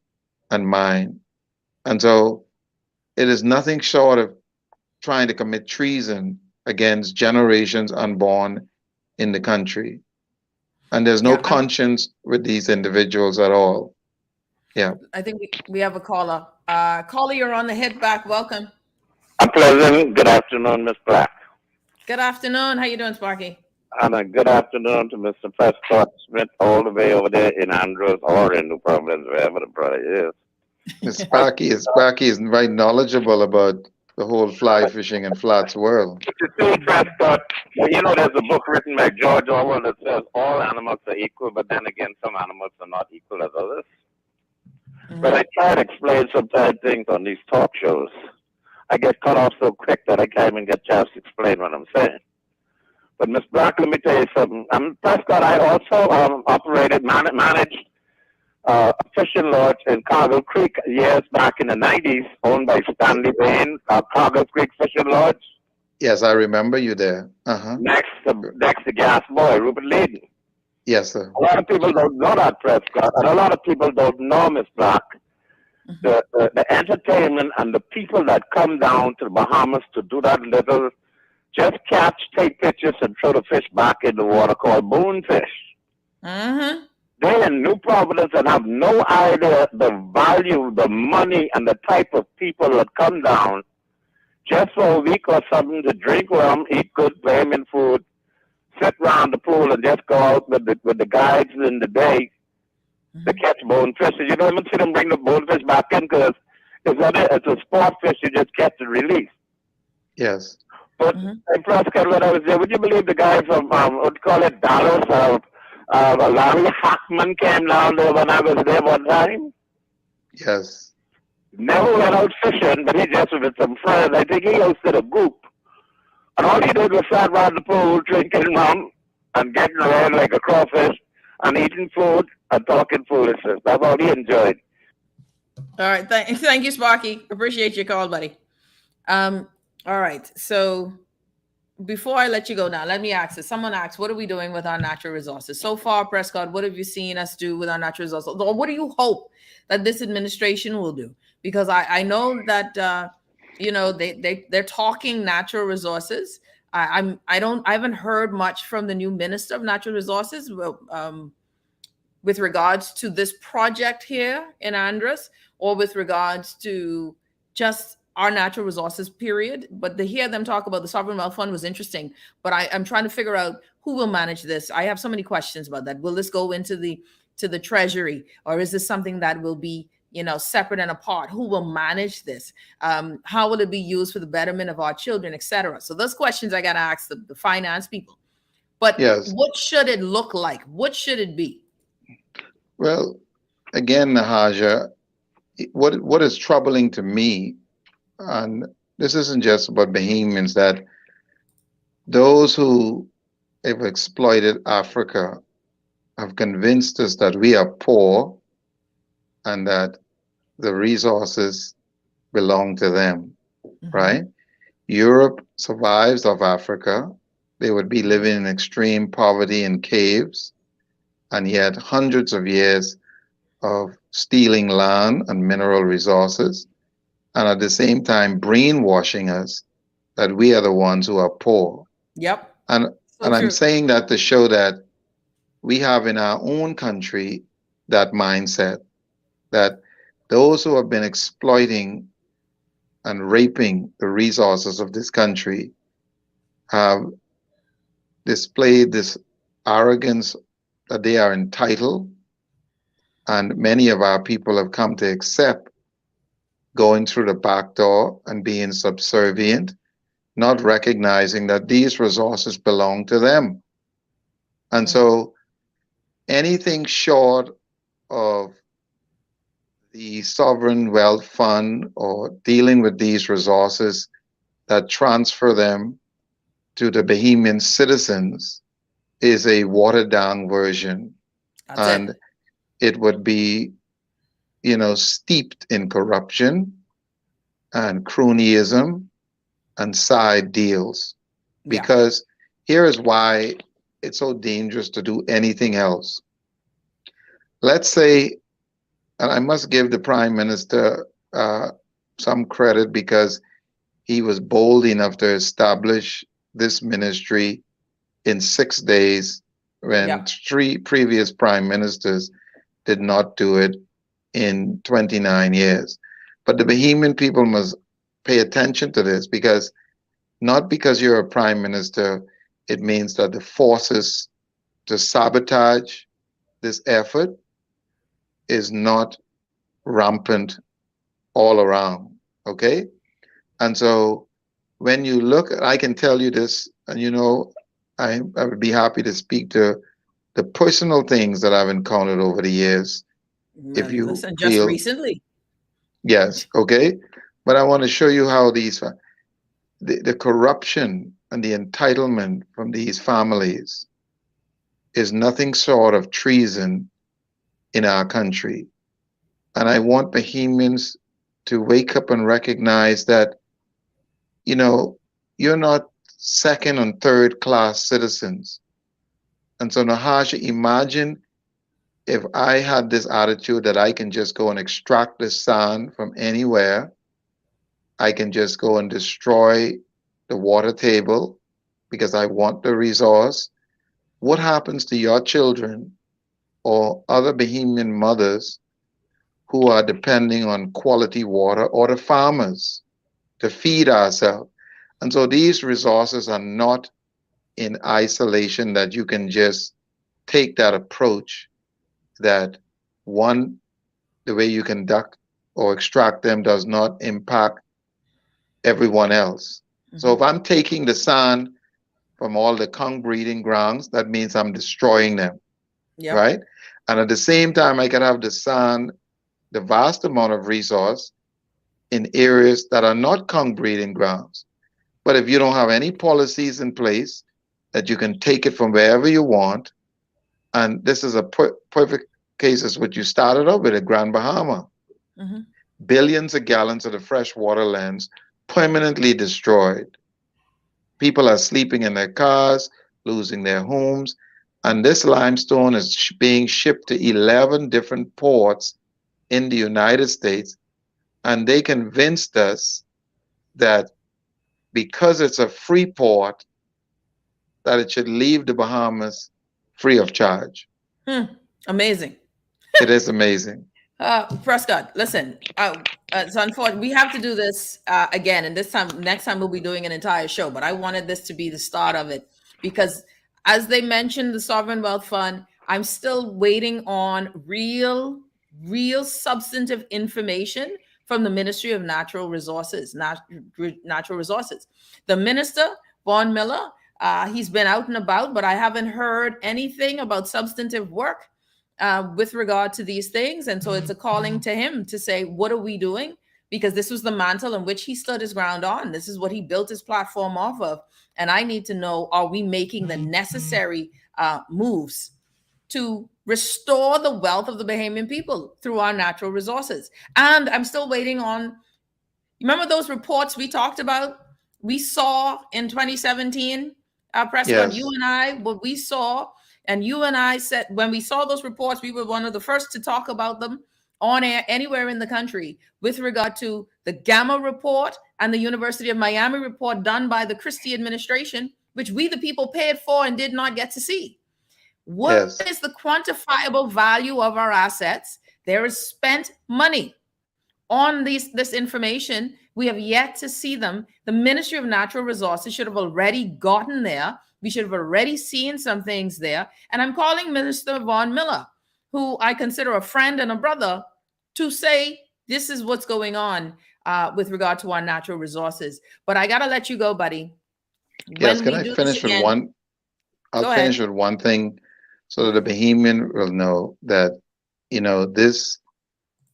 K: and mine. And so it is nothing short of trying to commit treason against generations unborn in the country. And there's no conscience with these individuals at all. Yeah.
D: I think we have a caller. Caller, you're on the Hit Back. Welcome.
L: A pleasant good afternoon, Miss Black.
D: Good afternoon. How you doing, Sparky?
L: And a good afternoon to Mr. Prescott Smith, all the way over there in Andros or in New Providence, wherever the brother is.
K: Sparky is very knowledgeable about the whole fly fishing and flats world.
L: Prescott, you know, there's a book written by George Orwell that says all animals are equal, but then again, some animals are not equal as others. But I try to explain sometimes things on these talk shows. I get cut off so quick that I can't even get a chance to explain what I'm saying. But Miss Black, let me tell you something. Prescott, I also managed a fishing lodge in Cargill Creek years back in the 90s, owned by Stanley Bain, Cargill Creek Fishing Lodge.
K: Yes, I remember you there.
L: Next to Gas Boy, Rupert Leedon.
K: Yes, sir.
L: A lot of people don't know that, Prescott, and a lot of people don't know, Miss Black, the entertainment and the people that come down to the Bahamas to do that little just catch, take pictures, and throw the fish back in the water called bonefish. They're in New Providence and have no idea the value, the money, and the type of people that come down just for a week or something to drink rum, eat good Bahamian food, sit around the pool, and just go out with the guides in the day to catch bonefish. You don't even see them bring the bonefish back in because it's a sport fish you just catch and release.
K: Yes.
L: But in Prescott, when I was there, would you believe the guy from, what do you call it, Dallas, Larry Hackman came down there when I was there one time?
K: Yes.
L: Never went out fishing, but he just with some friends. I think he hosted a group. And all he did was sat around the pool, drinking rum, and getting around like a crawfish, and eating food, and talking foolishness. That's all he enjoyed.
D: All right. Thank you, Sparky. Appreciate your call, buddy. All right. So before I let you go now, let me ask this. Someone asked, what are we doing with our natural resources? So far, Prescott, what have you seen us do with our natural resources? Or what do you hope that this administration will do? Because I know that, they're talking natural resources. I haven't heard much from the new Minister of Natural Resources with regards to this project here in Andros, or with regards to just our natural resources, period. But to hear them talk about the Sovereign Wealth Fund was interesting. But I'm trying to figure out who will manage this. I have so many questions about that. Will this go into the Treasury, or is this something that will be, separate and apart? Who will manage this? How will it be used for the betterment of our children, etc.? So those questions I got to ask the finance people. But
K: Yes.
D: what should it look like? What should it be?
K: Well, again, Nahaja, what is troubling to me, and this isn't just about Bahamians, that those who have exploited Africa have convinced us that we are poor and that the resources belong to them, right? Europe survives of Africa. They would be living in extreme poverty in caves, and yet hundreds of years of stealing land and mineral resources, and at the same time brainwashing us that we are the ones who are poor.
D: Yep.
K: And I'm saying that to show that we have in our own country that mindset that those who have been exploiting and raping the resources of this country have displayed this arrogance that they are entitled, and many of our people have come to accept going through the back door and being subservient, not recognizing that these resources belong to them. And so anything short of the sovereign wealth fund or dealing with these resources that transfer them to the Bahamian citizens is a watered down version. And it would be, steeped in corruption and cronyism and side deals. Because here is why it's so dangerous to do anything else. Let's say, and I must give the Prime Minister some credit because he was bold enough to establish this ministry in 6 days when 3 previous prime ministers did not do it in 29 years. But the Bahamian people must pay attention to this, because not because you're a prime minister, it means that the forces to sabotage this effort is not rampant all around, okay? And so when you look, I can tell you this, and I would be happy to speak to the personal things that I've encountered over the years. If you
D: listen, just recently.
K: Yes, okay. But I want to show you how the corruption and the entitlement from these families is nothing short of treason in our country. And I want Bahamians to wake up and recognize that, you're not second and third class citizens. And so, Nahaja, imagine if I had this attitude that I can just go and extract the sand from anywhere, I can just go and destroy the water table because I want the resource. What happens to your children or other Bahamian mothers who are depending on quality water, or the farmers to feed ourselves? And so these resources are not in isolation, that you can just take that approach that the way you conduct or extract them does not impact everyone else. So if I'm taking the sand from all the conch breeding grounds, that means I'm destroying them, right? And at the same time, I can have the sand, the vast amount of resource in areas that are not conch breeding grounds. But if you don't have any policies in place that you can take it from wherever you want, and this is a perfect case is what you started out with at Grand Bahama. Billions of gallons of the freshwater lands permanently destroyed. People are sleeping in their cars, losing their homes, and this limestone is being shipped to 11 different ports in the United States, and they convinced us that because it's a free port, that it should leave the Bahamas free of charge.
D: Amazing.
K: It is amazing.
D: Prescott, listen, it's unfortunate. We have to do this again, and next time we'll be doing an entire show, but I wanted this to be the start of it, because as they mentioned, the Sovereign Wealth Fund, I'm still waiting on real substantive information from the Ministry of Natural Resources. The minister, Vaughn Miller, He's been out and about, but I haven't heard anything about substantive work with regard to these things. And so it's a calling to him to say, what are we doing? Because this was the mantle in which he stood his ground on. This is what he built his platform off of. And I need to know, are we making the necessary moves to restore the wealth of the Bahamian people through our natural resources? And I'm still waiting on, remember those reports we talked about? We saw in 2017, Prescott,
K: Yes.
D: you and I, what we saw, and you and I said, when we saw those reports, we were one of the first to talk about them on air anywhere in the country with regard to the Gamma report and the University of Miami report done by the Christie administration, which we, the people, paid for and did not get to see. What is the quantifiable value of our assets? There is spent money on this information. We have yet to see them. The Ministry of Natural Resources should have already gotten there. We should have already seen some things there. And I'm calling Minister Vaughn Miller, who I consider a friend and a brother, to say this is what's going on with regard to our natural resources. But I got to let you go, buddy.
K: Yes, can I finish with one? I'll finish with one thing so that the Bahamian will know that, you know, this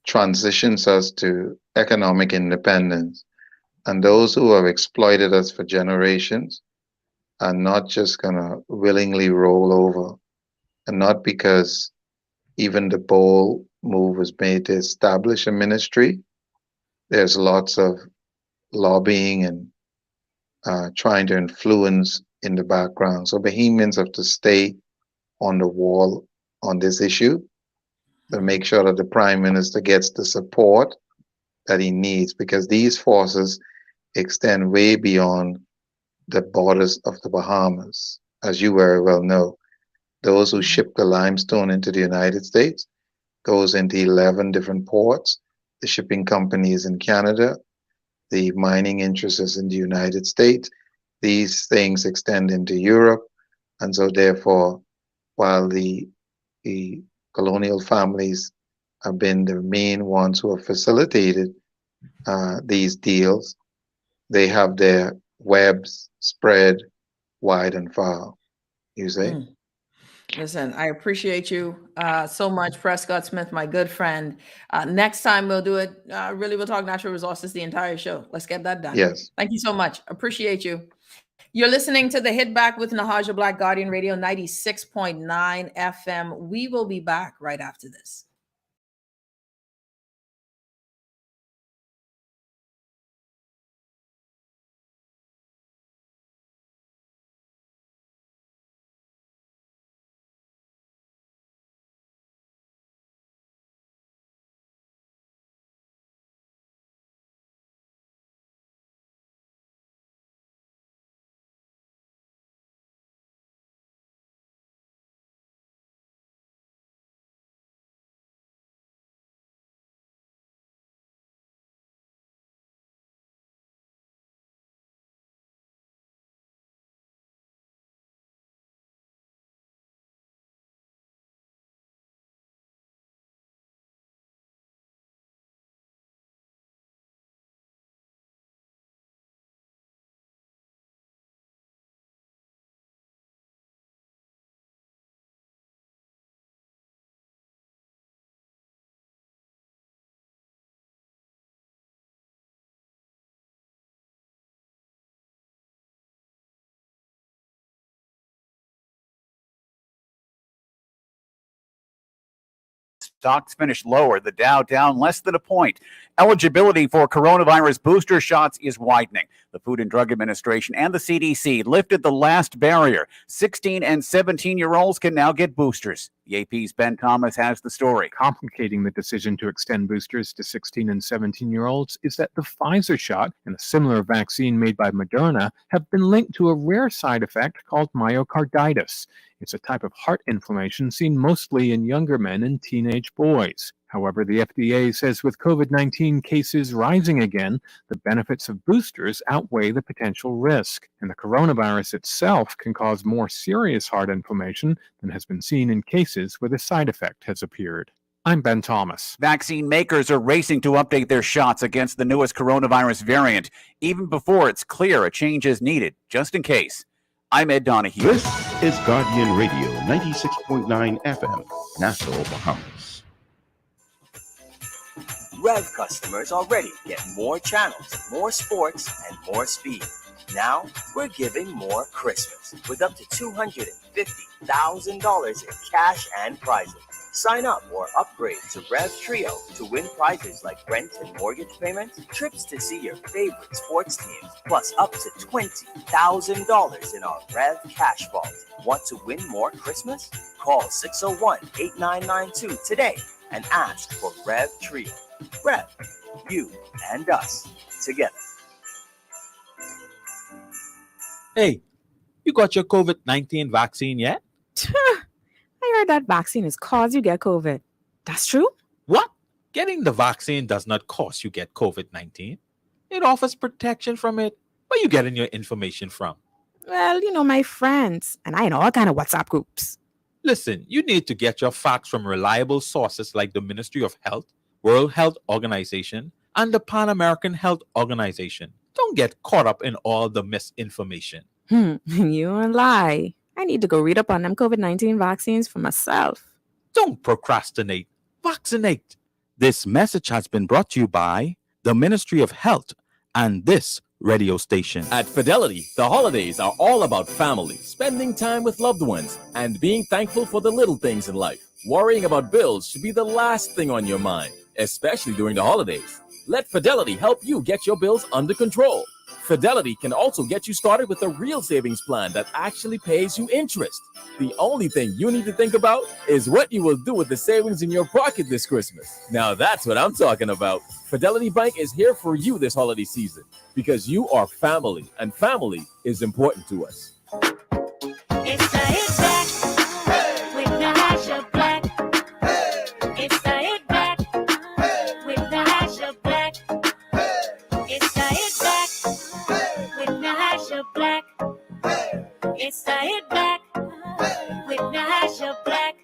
K: transitions us to economic independence. And those who have exploited us for generations are not just going to willingly roll over. And not because even the bold move was made to establish a ministry. There's lots of lobbying and trying to influence in the background. So Bahamians have to stay on the wall on this issue to make sure that the Prime Minister gets the support that he needs, because these forces extend way beyond the borders of the Bahamas, as you very well know. Those who ship the limestone into the United States goes into 11 different ports. The shipping companies in Canada, the mining interests is in the United States. These things extend into Europe. And so therefore, while the colonial families have been the main ones who have facilitated these deals, they have their webs spread wide and far, you say?
D: Listen, I appreciate you so much, Prescott Smith, my good friend. Next time we'll do it. Really, we'll talk natural resources the entire show. Let's get that done.
K: Yes.
D: Thank you so much. Appreciate you. You're listening to the Hit Back with Nahaja Black, Guardian Radio 96.9 FM. We will be back right after this.
M: Stocks finished lower, the Dow down less than a point. Eligibility for coronavirus booster shots is widening. The Food and Drug Administration and the CDC lifted the last barrier. 16 and 17-year-olds can now get boosters. The AP's Ben Thomas has the story.
N: Complicating the decision to extend boosters to 16 and 17-year-olds is that the Pfizer shot and a similar vaccine made by Moderna have been linked to a rare side effect called myocarditis. It's a type of heart inflammation seen mostly in younger men and teenage boys. However, the FDA says with COVID-19 cases rising again, the benefits of boosters outweigh the potential risk, and the coronavirus itself can cause more serious heart inflammation than has been seen in cases where the side effect has appeared. I'm Ben Thomas.
M: Vaccine makers are racing to update their shots against the newest coronavirus variant, even before it's clear a change is needed, just in case. I'm Ed Donahue.
O: This is Guardian Radio 96.9 FM, Nassau, Bahamas.
P: Rev customers already get more channels, more sports, and more speed. Now, we're giving more Christmas with up to $250,000 in cash and prizes. Sign up or upgrade to Rev Trio to win prizes like rent and mortgage payments, trips to see your favorite sports teams, plus up to $20,000 in our Rev Cash Vault. Want to win more Christmas? Call 601-8992 today and ask for Rev Trio. Rev, you and us together.
Q: Hey, you got your COVID-19 vaccine yet?
R: I heard that vaccine is cause you get COVID. That's true?
Q: What? Getting the vaccine does not cause you get COVID-19. It offers protection from it. Where you getting your information from?
R: Well, my friends, and I in all kind of WhatsApp groups.
Q: Listen, you need to get your facts from reliable sources like the Ministry of Health, World Health Organization, and the Pan American Health Organization. Don't get caught up in all the misinformation.
R: You don't lie. I need to go read up on them COVID-19 vaccines for myself.
Q: Don't procrastinate. Vaccinate.
S: This message has been brought to you by the Ministry of Health and this radio station.
T: At Fidelity, the holidays are all about family, spending time with loved ones, and being thankful for the little things in life. Worrying about bills should be the last thing on your mind, especially during the holidays. Let Fidelity help you get your bills under control. Fidelity can also get you started with a real savings plan that actually pays you interest. The only thing you need to think about is what you will do with the savings in your pocket this Christmas. Now that's what I'm talking about. Fidelity Bank is here for you this holiday season because you are family, and family is important to us.
B: It's the Hit Back with Natasha Black. It's the Hit Back with Natasha Black. It's the Hit Back with Natasha Black. It's the Hit Back with Natasha Black.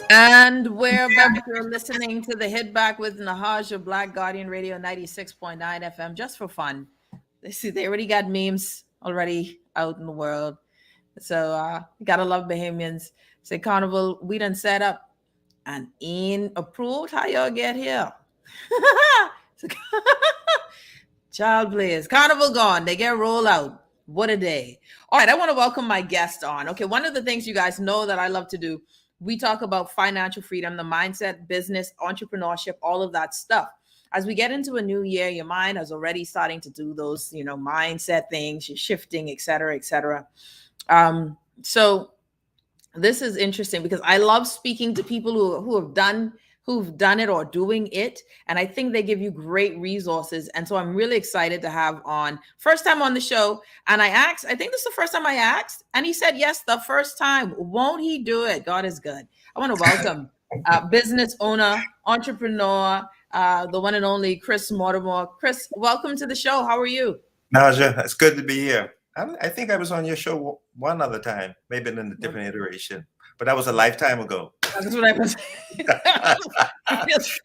D: And we're back. You're listening to the Hit Back with Nahaja Black, Guardian Radio 96.9 FM, just for fun. They already got memes already out in the world. So you gotta love Bahamians. Say Carnival, we done set up and in approved. How y'all get here? Child players. Carnival gone. They get rolled out. What a day. All right, I want to welcome my guest on. Okay, one of the things you guys know that I love to do, we talk about financial freedom, the mindset, business, entrepreneurship, all of that stuff. As we get into a new year, your mind is already starting to do those, mindset things, you're shifting, et cetera, et cetera. So this is interesting because I love speaking to people who've done it or doing it. And I think they give you great resources. And so I'm really excited to have on first time on the show. And I think this is the first time I asked, and he said, yes, the first time. Won't he do it? God is good. I want to welcome business owner, entrepreneur, the one and only Chris Mortimer. Chris, welcome to the show. How are you?
U: Naja, it's good to be here. I think I was on your show one other time, maybe in a different iteration, but that was a lifetime ago.
D: That's what I was.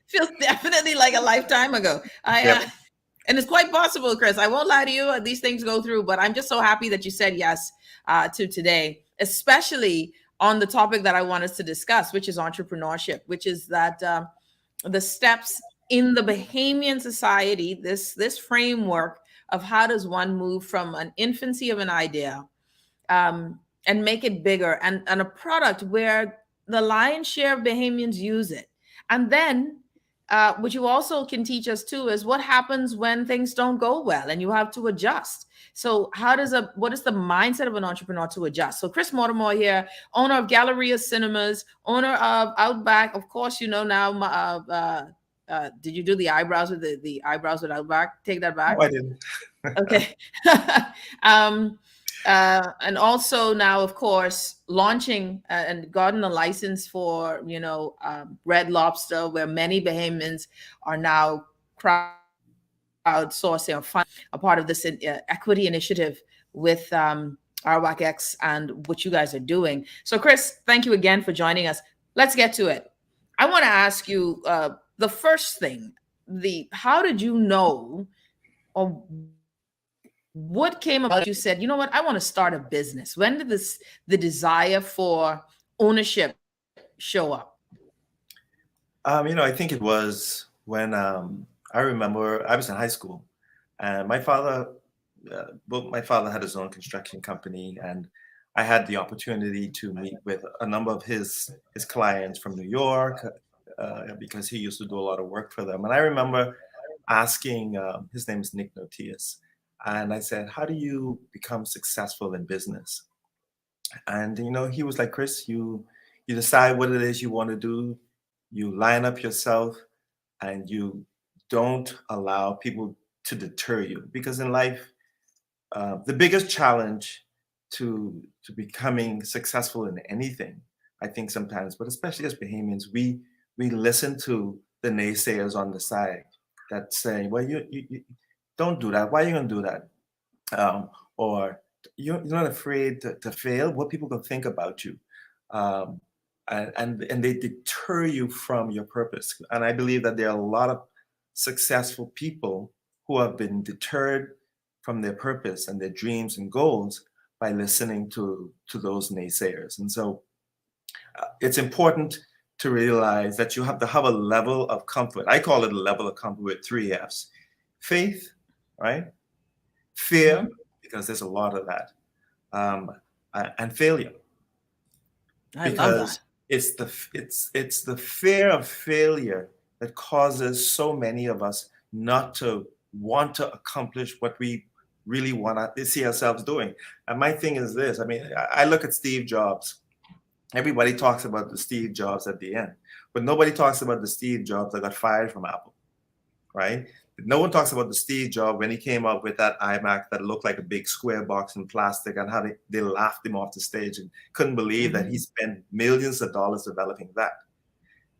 D: feels definitely like a lifetime ago. And it's quite possible, Chris. I won't lie to you. These things go through, but I'm just so happy that you said yes to today, especially on the topic that I want us to discuss, which is entrepreneurship, which is that the steps in the Bahamian society, this framework of how does one move from an infancy of an idea and make it bigger and a product where the lion's share of Bahamians use it. And then what you also can teach us too is what happens when things don't go well and you have to adjust. So what is the mindset of an entrepreneur to adjust? So Chris Mortimer here, owner of Galleria Cinemas, owner of Outback. Of course, now, did you do the eyebrows with the eyebrows with Outback? Take that back.
U: No, I didn't.
D: Okay. And also now, of course, launching and gotten a license for, Red Lobster, where many Bahamians are now crowdsourcing or fund a part of this equity initiative with RWACX and what you guys are doing. So, Chris, thank you again for joining us. Let's get to it. I want to ask you the first thing: how did you know, or what came about? You said, you know what, I want to start a business. When did the desire for ownership show up?
U: I think it was when I remember I was in high school, and my father had his own construction company, and I had the opportunity to meet with a number of his clients from New York because he used to do a lot of work for them. And I remember asking, his name is Nick Notius, and I said, "How do you become successful in business?" And he was like, "Chris, you decide what it is you want to do, you line up yourself, and you don't allow people to deter you. Because in life, the biggest challenge to becoming successful in anything, I think sometimes, but especially as Bahamians, we listen to the naysayers on the side that say, well, you don't do that. Why are you going to do that? Or you're not afraid to fail. What people going to think about you? And they deter you from your purpose. And I believe that there are a lot of successful people who have been deterred from their purpose and their dreams and goals by listening to those naysayers. And so it's important to realize that you have to have a level of comfort. I call it a level of comfort with 3 F's: faith, right? Fear, because there's a lot of that, and failure.
D: I love that.
U: It's the fear of failure that causes so many of us not to want to accomplish what we really want to see ourselves doing. And my thing is this: I mean, I look at Steve Jobs. Everybody talks about the Steve Jobs at the end, but nobody talks about the Steve Jobs that got fired from Apple, right? No one talks about the Steve Jobs when he came up with that iMac that looked like a big square box in plastic, and how they laughed him off the stage and couldn't believe that he spent millions of dollars developing that.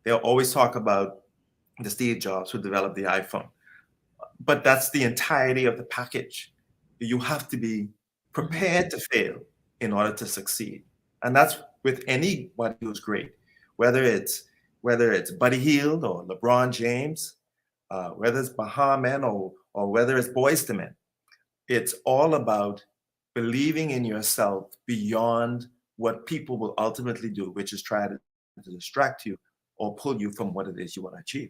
U: They'll always talk about the Steve Jobs who developed the iPhone. But that's the entirety of the package. You have to be prepared to fail in order to succeed. And that's with anybody who's great, whether it's Buddy Hield or LeBron James, whether it's Bahamian or whether it's Boyz II Men. It's all about believing in yourself beyond what people will ultimately do, which is try to distract you or pull you from what it is you want to achieve.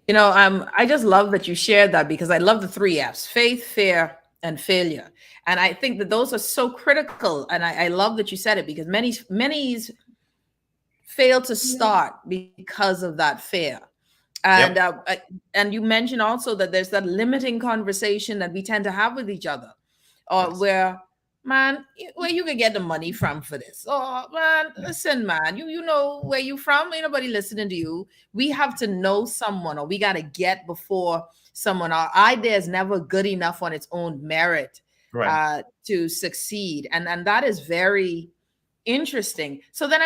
D: I just love that you shared that, because I love the 3 F's: faith, fear, and failure. And I think that those are so critical. And I love that you said it, because many fail to start because of that fear. And and you mentioned also that there's that limiting conversation that we tend to have with each other, or where, man, where you can get the money from for this? Oh man, listen, man, you know where you from? Ain't nobody listening to you. We have to know someone, or we got to get before someone. Our idea is never good enough on its own merit to succeed, and that is very interesting. So then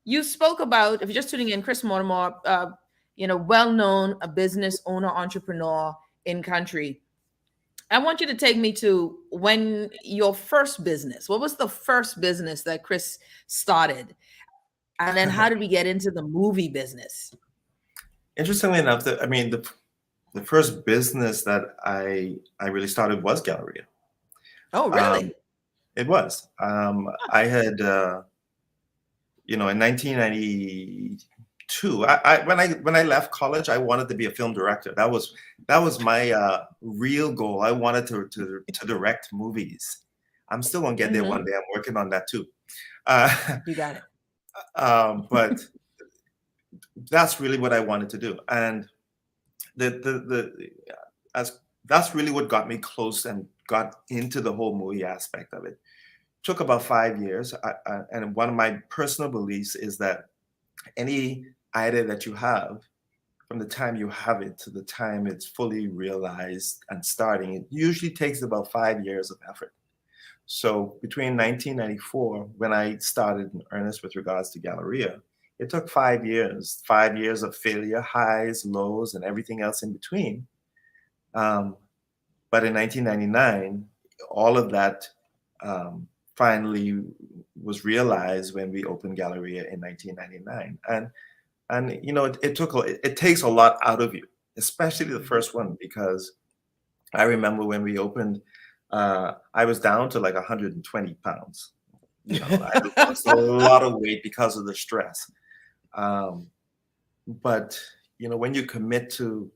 D: you spoke about, if you're just tuning in, Chris Mortimer, well-known, a business owner, entrepreneur in country. I want you to take me to when your first business. What was the first business that Chris started? And then how did we get into the movie business?
U: Interestingly enough, the first business that I really started was Galleria.
D: Oh, really?
U: It was. I had, in 1992, when I left college, I wanted to be a film director. That was my real goal. I wanted to direct movies. I'm still gonna get there one day. I'm working on that too.
D: You got it.
U: But that's really what I wanted to do, and that's really what got me close and got into the whole movie aspect of it. Took about 5 years, and one of my personal beliefs is that any idea that you have, from the time you have it to the time it's fully realized and starting, it usually takes about 5 years of effort. So between 1994, when I started in earnest with regards to Galleria, it took 5 years of failure, highs, lows, and everything else in between. But in 1999, all of that finally was realized when we opened Galleria in 1999. And it takes a lot out of you, especially the first one, because I remember when we opened, I was down to like 120 pounds. I lost a lot of weight because of the stress. But when you commit to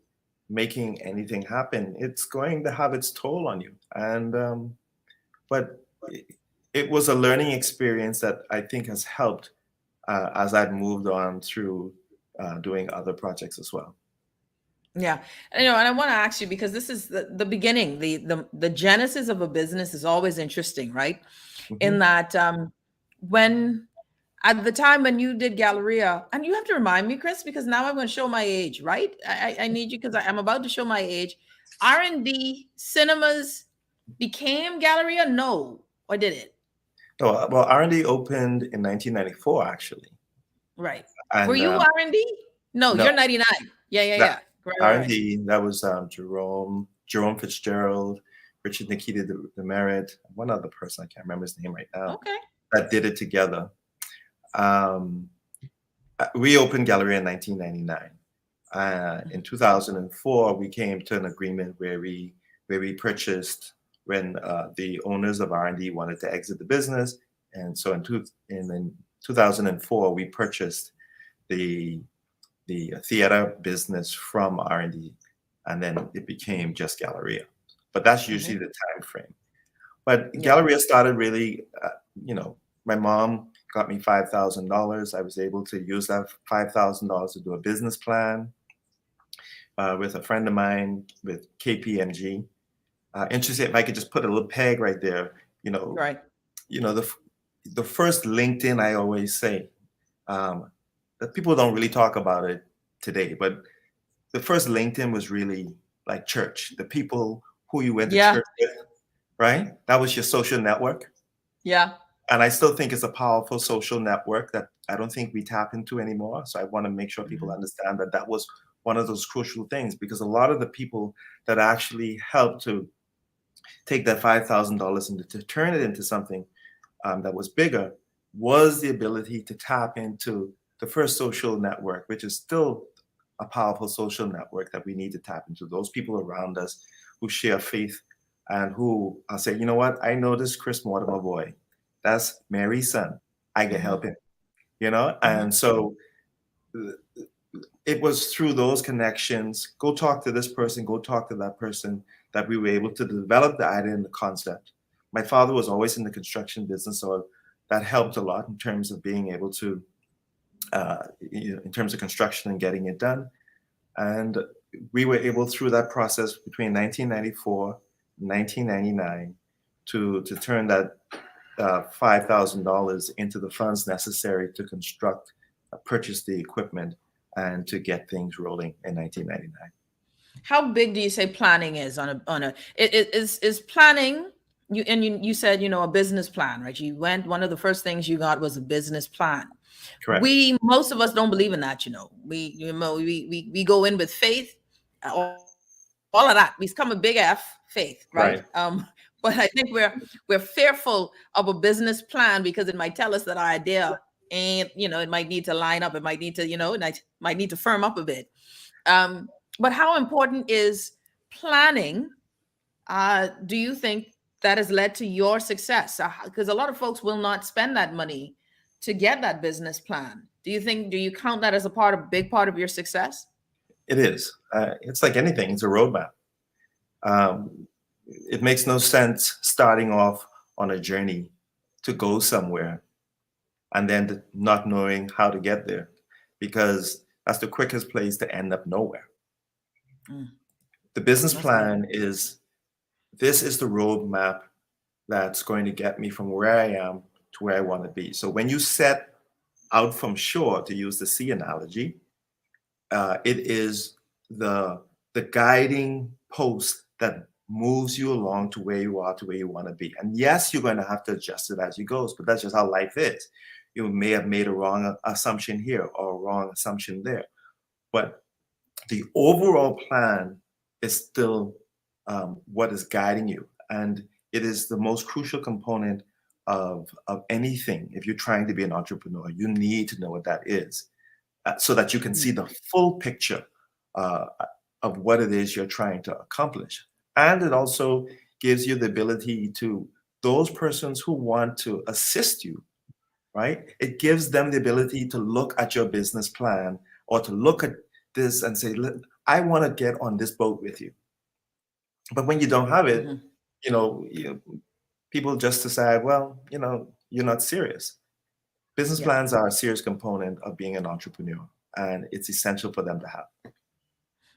U: making anything happen, it's going to have its toll on you. And but it was a learning experience that I think has helped as I've moved on through doing other projects as well.
D: Yeah. And I want to ask you, because this is the beginning, the genesis of a business is always interesting, right? In that when at the time when you did Galleria, and you have to remind me, Chris, because now I'm going to show my age, right? I need you, because I'm about to show my age. R&D Cinemas became Galleria? No, or did it?
U: No, well, R&D opened in 1994, actually.
D: Right.
U: And,
D: were you R&D? No, you're 99. Yeah.
U: R&D, that was Jerome Fitzgerald, Richard Nikita Demerit, one other person, I can't remember his name right now.
D: Okay.
U: That did it together. We opened Galleria in 1999. In 2004, we came to an agreement where we purchased when the owners of R&D wanted to exit the business. And so in 2004, we purchased the theater business from R&D, and then it became just Galleria. But that's usually the time frame. But Galleria started really, my mom got me $5,000. I was able to use that $5,000 to do a business plan with a friend of mine with KPMG. Interesting, if I could just put a little peg right there,
D: Right.
U: The first LinkedIn, I always say, that people don't really talk about it today, but the first LinkedIn was really like church, the people who you went to church with, right? That was your social network.
D: Yeah.
U: And I still think it's a powerful social network that I don't think we tap into anymore. So I want to make sure people understand that that was one of those crucial things, because a lot of the people that actually helped to take that $5,000 and to turn it into something that was bigger was the ability to tap into the first social network, which is still a powerful social network that we need to tap into. Those people around us who share faith and who I'll say, you know what, I know this Chris Mortimer boy. That's Mary's son. I can help him, And so it was through those connections, go talk to this person, go talk to that person, that we were able to develop the idea and the concept. My father was always in the construction business, so that helped a lot in terms of being able to, in terms of construction and getting it done. And we were able, through that process between 1994 and 1999, to turn that $5,000 into the funds necessary to construct, purchase the equipment, and to get things rolling in 1999.
D: How big do you say planning is on a is planning? You said a business plan, right? You went, one of the first things you got was a business plan.
U: Correct.
D: Most of us don't believe in that. We go in with faith, all of that. We become a big F, faith, right? But I think we're fearful of a business plan because it might tell us that our idea ain't, it might need to line up. It might need to, it might need to firm up a bit. But how important is planning? Do you think that has led to your success? Because a lot of folks will not spend that money to get that business plan. Do you count that as a big part of your success?
U: It is. It's like anything. It's a roadmap. It makes no sense starting off on a journey to go somewhere and then not knowing how to get there, because that's the quickest place to end up nowhere. The business plan is the roadmap that's going to get me from where I am to where I want to be. So when you set out from shore, to use the sea analogy, it is the guiding post that moves you along to where you are, to where you want to be. And yes, you're going to have to adjust it as you go, but that's just how life is. You may have made a wrong assumption here or a wrong assumption there. But the overall plan is still what is guiding you. And it is the most crucial component of anything. If you're trying to be an entrepreneur, you need to know what that is so that you can see the full picture of what it is you're trying to accomplish. And it also gives you the ability to, those persons who want to assist you, right? It gives them the ability to look at your business plan or to look at this and say, look, I want to get on this boat with you. But when you don't have it, people just decide, well, you're not serious. Business plans are a serious component of being an entrepreneur, and it's essential for them to have.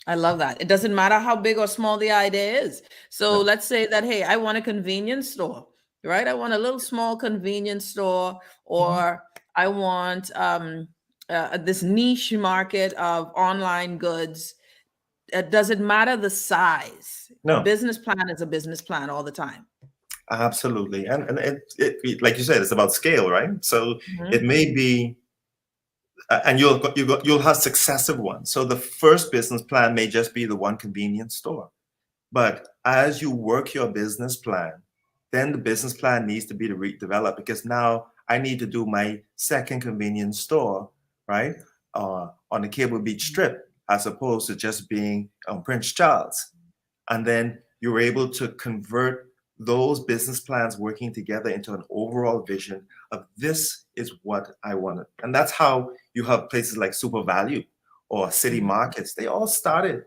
D: I love that. It doesn't matter how big or small the idea is. So let's say that, hey, I want a convenience store, right? I want a little small convenience store, or I want this niche market of online goods. Does it matter the size?
U: No.
D: A business plan is a business plan all the time.
U: Absolutely. And it, like you said, it's about scale, right? So it may be, and you'll have successive ones. So the first business plan may just be the one convenience store. But as you work your business plan, then the business plan needs to be redeveloped, because now I need to do my second convenience store, right? On the Cable Beach Strip, as opposed to just being on Prince Charles. And then you're able to convert those business plans working together into an overall vision of, this is what I wanted. And that's how you have places like Super Value or City Markets. They all started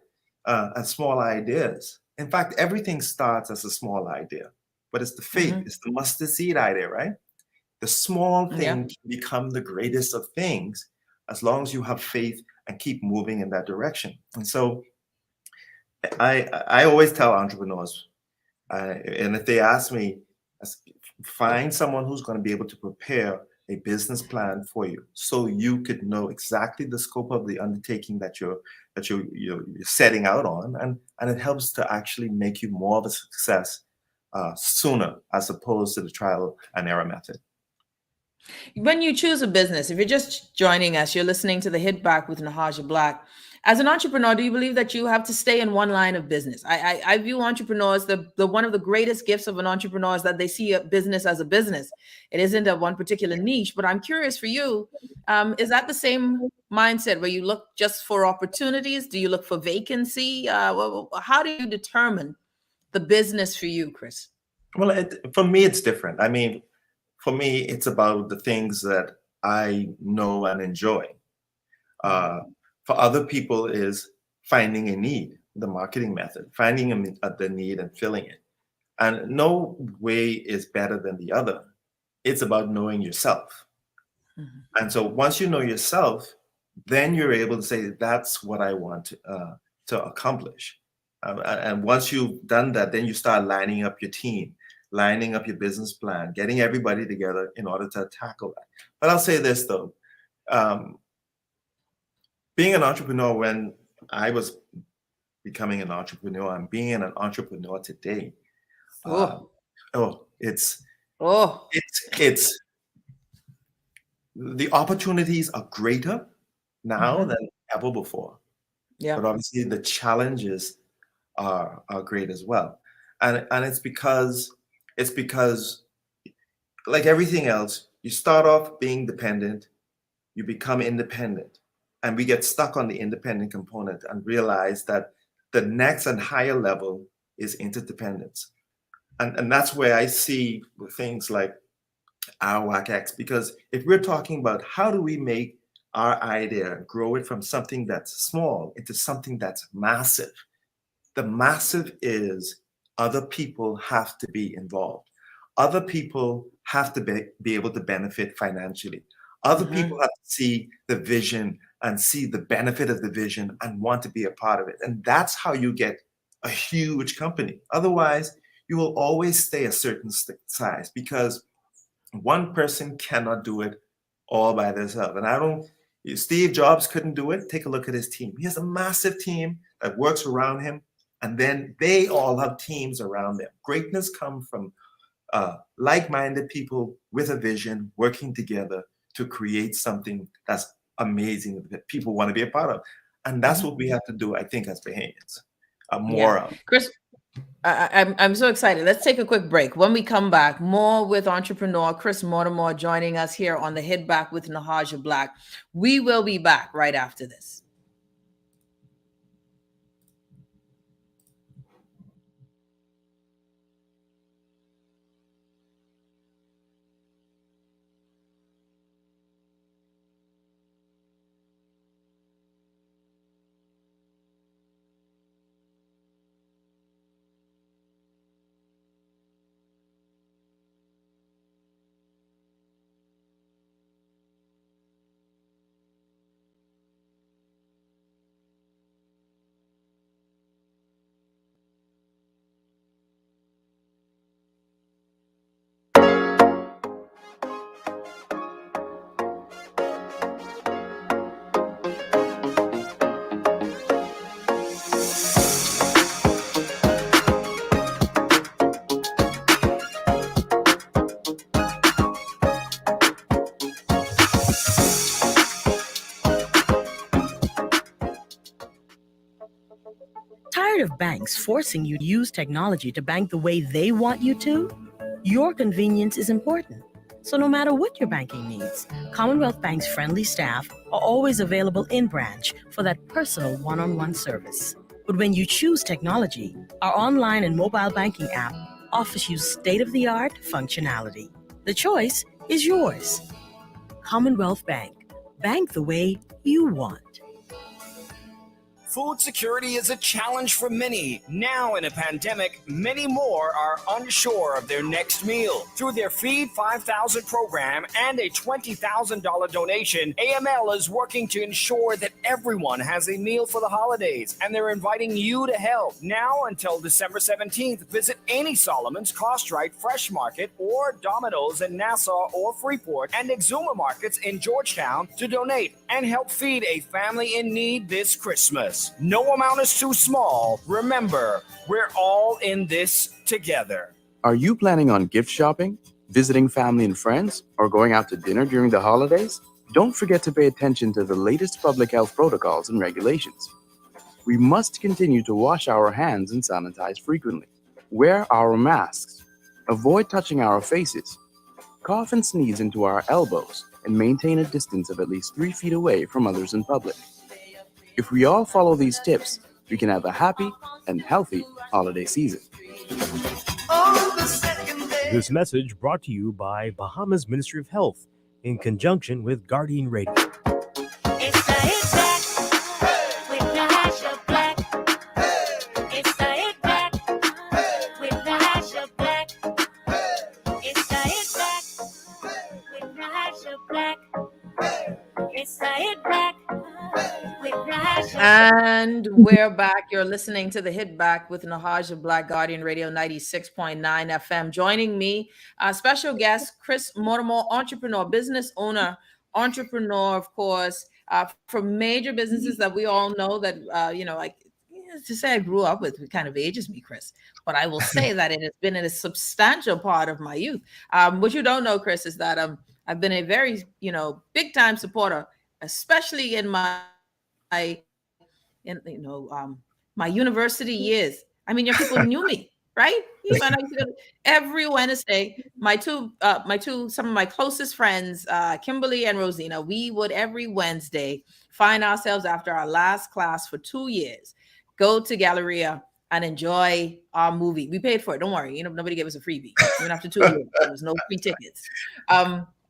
U: as small ideas. In fact, everything starts as a small idea, but it's the faith, it's the mustard seed idea, right? The small thing can become the greatest of things as long as you have faith and keep moving in that direction. And so I always tell entrepreneurs, and if they ask me, find someone who's going to be able to prepare a business plan for you, so you could know exactly the scope of the undertaking that you're setting out on, and it helps to actually make you more of a success sooner, as opposed to the trial and error method.
D: When you choose a business, if you're just joining us, you're listening to the Hit Back with Nahaja Black. As an entrepreneur, do you believe that you have to stay in one line of business? I view entrepreneurs, the one of the greatest gifts of an entrepreneur is that they see a business as a business. It isn't a one particular niche, but I'm curious for you, is that the same mindset where you look just for opportunities? Do you look for vacancy? How do you determine the business for you, Chris?
U: Well, for me, it's different. I mean, for me, it's about the things that I know and enjoy. For other people is finding a need, the marketing method, finding the need and filling it. And no way is better than the other. It's about knowing yourself. And so once you know yourself, then you're able to say, that's what I want to accomplish. And once you've done that, then you start lining up your team, lining up your business plan, getting everybody together in order to tackle that. But I'll say this, though. Being an entrepreneur, when I was becoming an entrepreneur and being an entrepreneur today, it's the opportunities are greater now than ever before. But obviously the challenges are great as well. And it's because like everything else, you start off being dependent, you become independent. And we get stuck on the independent component and realize that the next and higher level is interdependence. And that's where I see things like RWAC-X, because if we're talking about how do we make our idea, grow it from something that's small into something that's massive, the massive is other people have to be involved. Other people have to be able to benefit financially. Other people have to see the vision and see the benefit of the vision and want to be a part of it. And that's how you get a huge company. Otherwise, you will always stay a certain size, because one person cannot do it all by themselves. And Steve Jobs couldn't do it. Take a look at his team. He has a massive team that works around him. And then they all have teams around them. Greatness comes from like-minded people with a vision working together to create something that's amazing that people want to be a part of. And that's what we have to do, I think, as Bahamians. More of.
D: Chris, I'm so excited. Let's take a quick break. When we come back, more with entrepreneur Chris Mortimer joining us here on the Hit Back with Nahaja Black. We will be back right after this.
G: Tired of banks forcing you to use technology to bank the way they want you to? Your convenience is important. So no matter what your banking needs, Commonwealth Bank's friendly staff are always available in branch for that personal one-on-one service. But when you choose technology, our online and mobile banking app offers you state-of-the-art functionality. The choice is yours. Commonwealth Bank. Bank the way you want.
A: Food security is a challenge for many. Now in a pandemic, many more are unsure of their next meal. Through their Feed 5,000 program and a $20,000 donation, AML is working to ensure that everyone has a meal for the holidays, and they're inviting you to help. Now until December 17th, visit any Solomon's, Costrite, Fresh Market, or Domino's in Nassau or Freeport, and Exuma Markets in Georgetown to donate and help feed a family in need this Christmas. No amount is too small. Remember, we're all in this together.
V: Are you planning on gift shopping, visiting family and friends, or going out to dinner during the holidays? Don't forget to pay attention to the latest public health protocols and regulations. We must continue to wash our hands and sanitize frequently. Wear our masks. Avoid touching our faces. Cough and sneeze into our elbows, and maintain a distance of at least 3 feet away from others in public. If we all follow these tips, we can have a happy and healthy holiday season.
W: This message brought to you by Bahamas Ministry of Health in conjunction with Guardian Radio.
B: It's the Hit Back with Nahaja Black. It's the Hit Back with Nahaja Black. It's the Hit Back with Nahaja Black. It's the Hit Back.
D: And we're back. You're listening to the Hit Back with Nahaja Black, Guardian Radio 96.9 FM. Joining me, special guest, Chris Mortimer, entrepreneur, business owner, entrepreneur, of course, from major businesses that we all know that, to say I grew up with, it kind of ages me, Chris. But I will say that it has been a substantial part of my youth. What you don't know, Chris, is that I've been a very, big time supporter, especially in my university years. I mean, your people knew me, right? Every Wednesday, some of my closest friends, Kimberly and Rosina, we would every Wednesday find ourselves after our last class for 2 years, go to Galleria and enjoy our movie. We paid for it. Don't worry. Nobody gave us a freebie. Even after 2 years, there was no free tickets.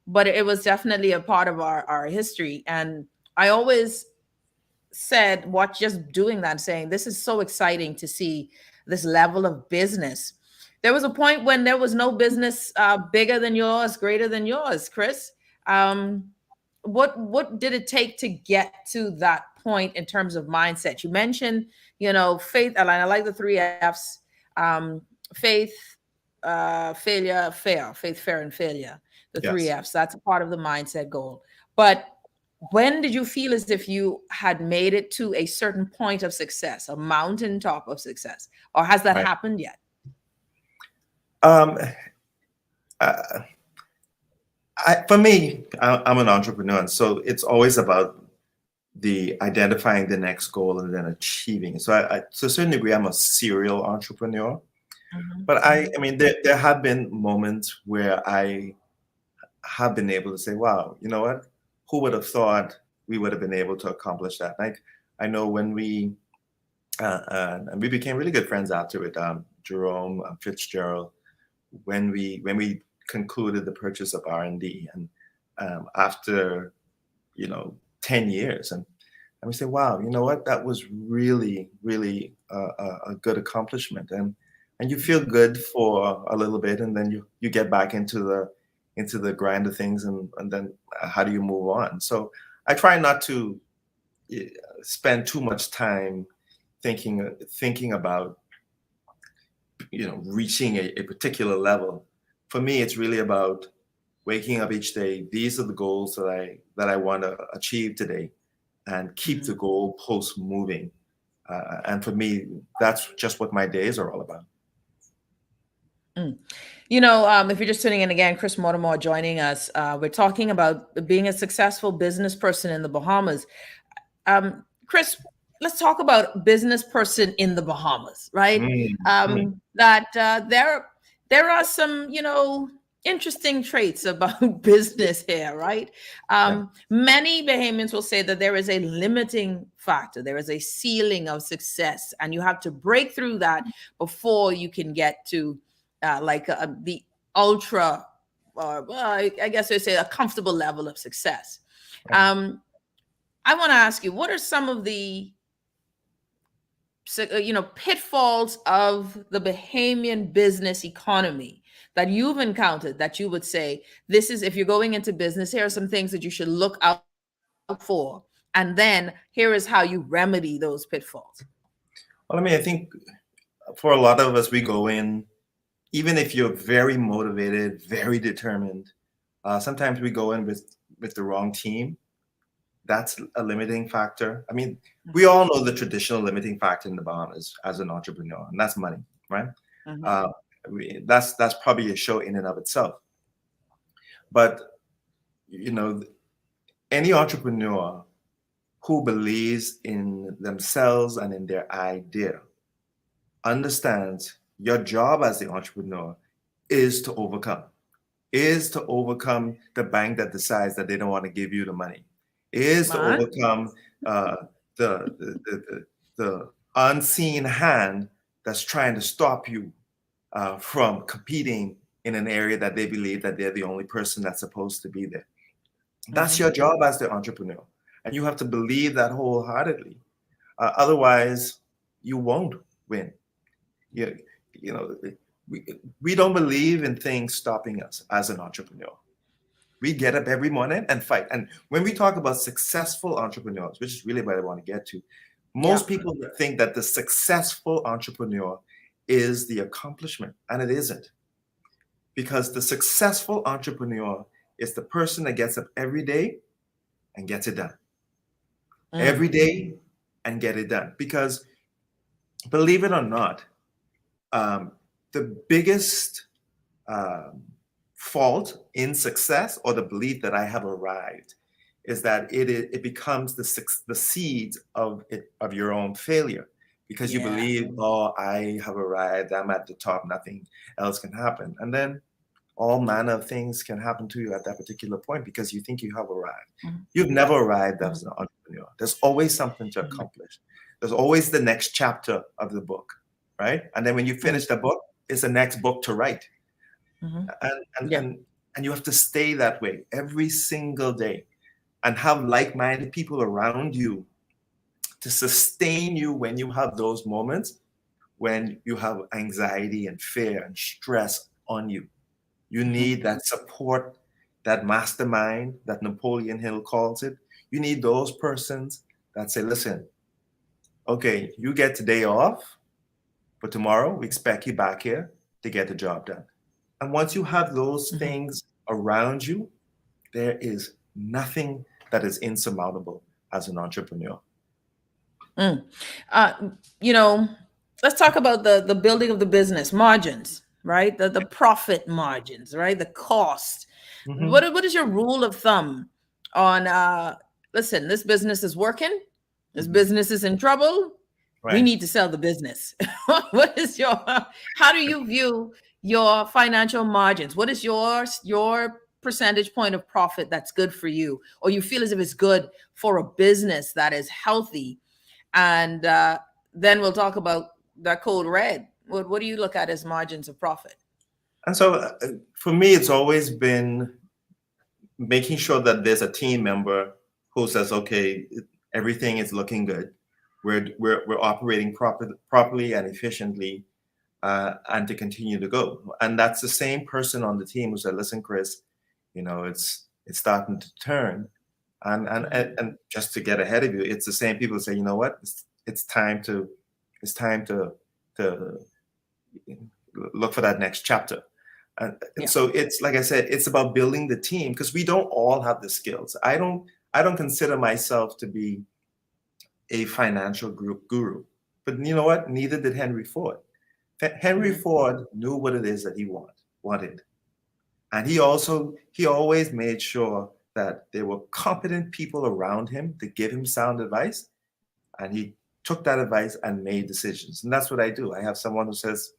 D: But it was definitely a part of our history. And I always said, just doing that, saying, this is so exciting to see this level of business. There was a point when there was no business bigger than yours, greater than yours, Chris. What did it take to get to that point in terms of mindset? You mentioned, faith, and I like the 3 F's, faith, failure, fair, faith, fair, and failure. The 3 F's, that's a part of the mindset goal. But when did you feel as if you had made it to a certain point of success, a mountaintop of success, or has that
U: Right.
D: happened yet?
U: For me, I'm an entrepreneur, and so it's always about the identifying the next goal and then achieving it. So to a certain degree, I'm a serial entrepreneur. But I mean, there have been moments where I have been able to say, wow, you know what? Who would have thought we would have been able to accomplish that? Like, I know when we, and we became really good friends after it, Jerome Fitzgerald, when we concluded the purchase of R&D, and after, 10 years, and we say, wow, you know what? That was really, really a good accomplishment. And you feel good for a little bit, and then you get back into the grind of things, and then how do you move on? So I try not to spend too much time thinking about reaching a particular level. For me, it's really about waking up each day. These are the goals that I want to achieve today, and keep the goalposts moving. And for me, that's just what my days are all about.
D: If you're just tuning in again, Chris Mortimer joining us. We're talking about being a successful business person in the Bahamas. Chris, let's talk about business person in the Bahamas, right? There are some, interesting traits about business here, right? Many Bahamians will say that there is a limiting factor. There is a ceiling of success, and you have to break through that before you can get to the ultra, or I guess I'd say a comfortable level of success. I want to ask you, what are some of the pitfalls of the Bahamian business economy that you've encountered that you would say, this is, if you're going into business, here are some things that you should look out for, and then here is how you remedy those pitfalls?
U: Well, I think for a lot of us, we go in, even if you're very motivated, very determined, sometimes we go in with the wrong team. That's a limiting factor. I mean, we all know the traditional limiting factor in the Bahamas as an entrepreneur, and that's money, right? That's probably a show in and of itself. But any entrepreneur who believes in themselves and in their idea understands your job as the entrepreneur is to overcome the bank that decides that they don't want to give you the money, is to overcome the unseen hand that's trying to stop you from competing in an area that they believe that they're the only person that's supposed to be there. That's your job as the entrepreneur, and you have to believe that wholeheartedly. Otherwise, you won't win. We don't believe in things stopping us as an entrepreneur. We get up every morning and fight. And when we talk about successful entrepreneurs, which is really what I want to get to, most people think that the successful entrepreneur is the accomplishment, and it isn't. Because the successful entrepreneur is the person that gets up every day and gets it done. Every day and get it done. Because believe it or not, the biggest fault in success, or the belief that I have arrived, is that it becomes the seeds of your own failure, because you believe, oh, I have arrived, I'm at the top, nothing else can happen, and then all manner of things can happen to you at that particular point because you think you have arrived. You've never arrived as an entrepreneur. There's always something to accomplish. There's always the next chapter of the book, right? And then when you finish the book, it's the next book to write. And you have to stay that way every single day and have like-minded people around you to sustain you when you have those moments when you have anxiety and fear and stress on you. You need that support, that mastermind that Napoleon Hill calls it. You need those persons that say, listen, okay, you get today off, but tomorrow we expect you back here to get the job done. And once you have those things around you, there is nothing that is insurmountable as an entrepreneur.
D: You know, let's talk about the building of the business margins, right? The profit margins, right? The cost.
U: Mhm.
D: What is your rule of thumb on listen, this business is working, this business is in trouble, we
U: Right.
D: need to sell the business. What is your how do you view your financial margins? What is your percentage point of profit that's good for you, or you feel as if it's good for a business that is healthy? And then we'll talk about that code red. What do you look at as margins of profit?
U: And so for me, it's always been making sure that there's a team member who says, okay, everything is looking good. We're operating properly and efficiently, and to continue to go. And that's the same person on the team who said, listen, Chris, you know, it's starting to turn. And just to get ahead of you, it's the same people who say, you know what, it's time to look for that next chapter. And so it's like I said, it's about building the team, because we don't all have the skills. I don't consider myself to be a financial guru, but you know what? Neither did Henry Ford. Henry Ford knew what it is that he wanted, and he always made sure that there were competent people around him to give him sound advice, and he took that advice and made decisions. And that's what I do. I have someone who says,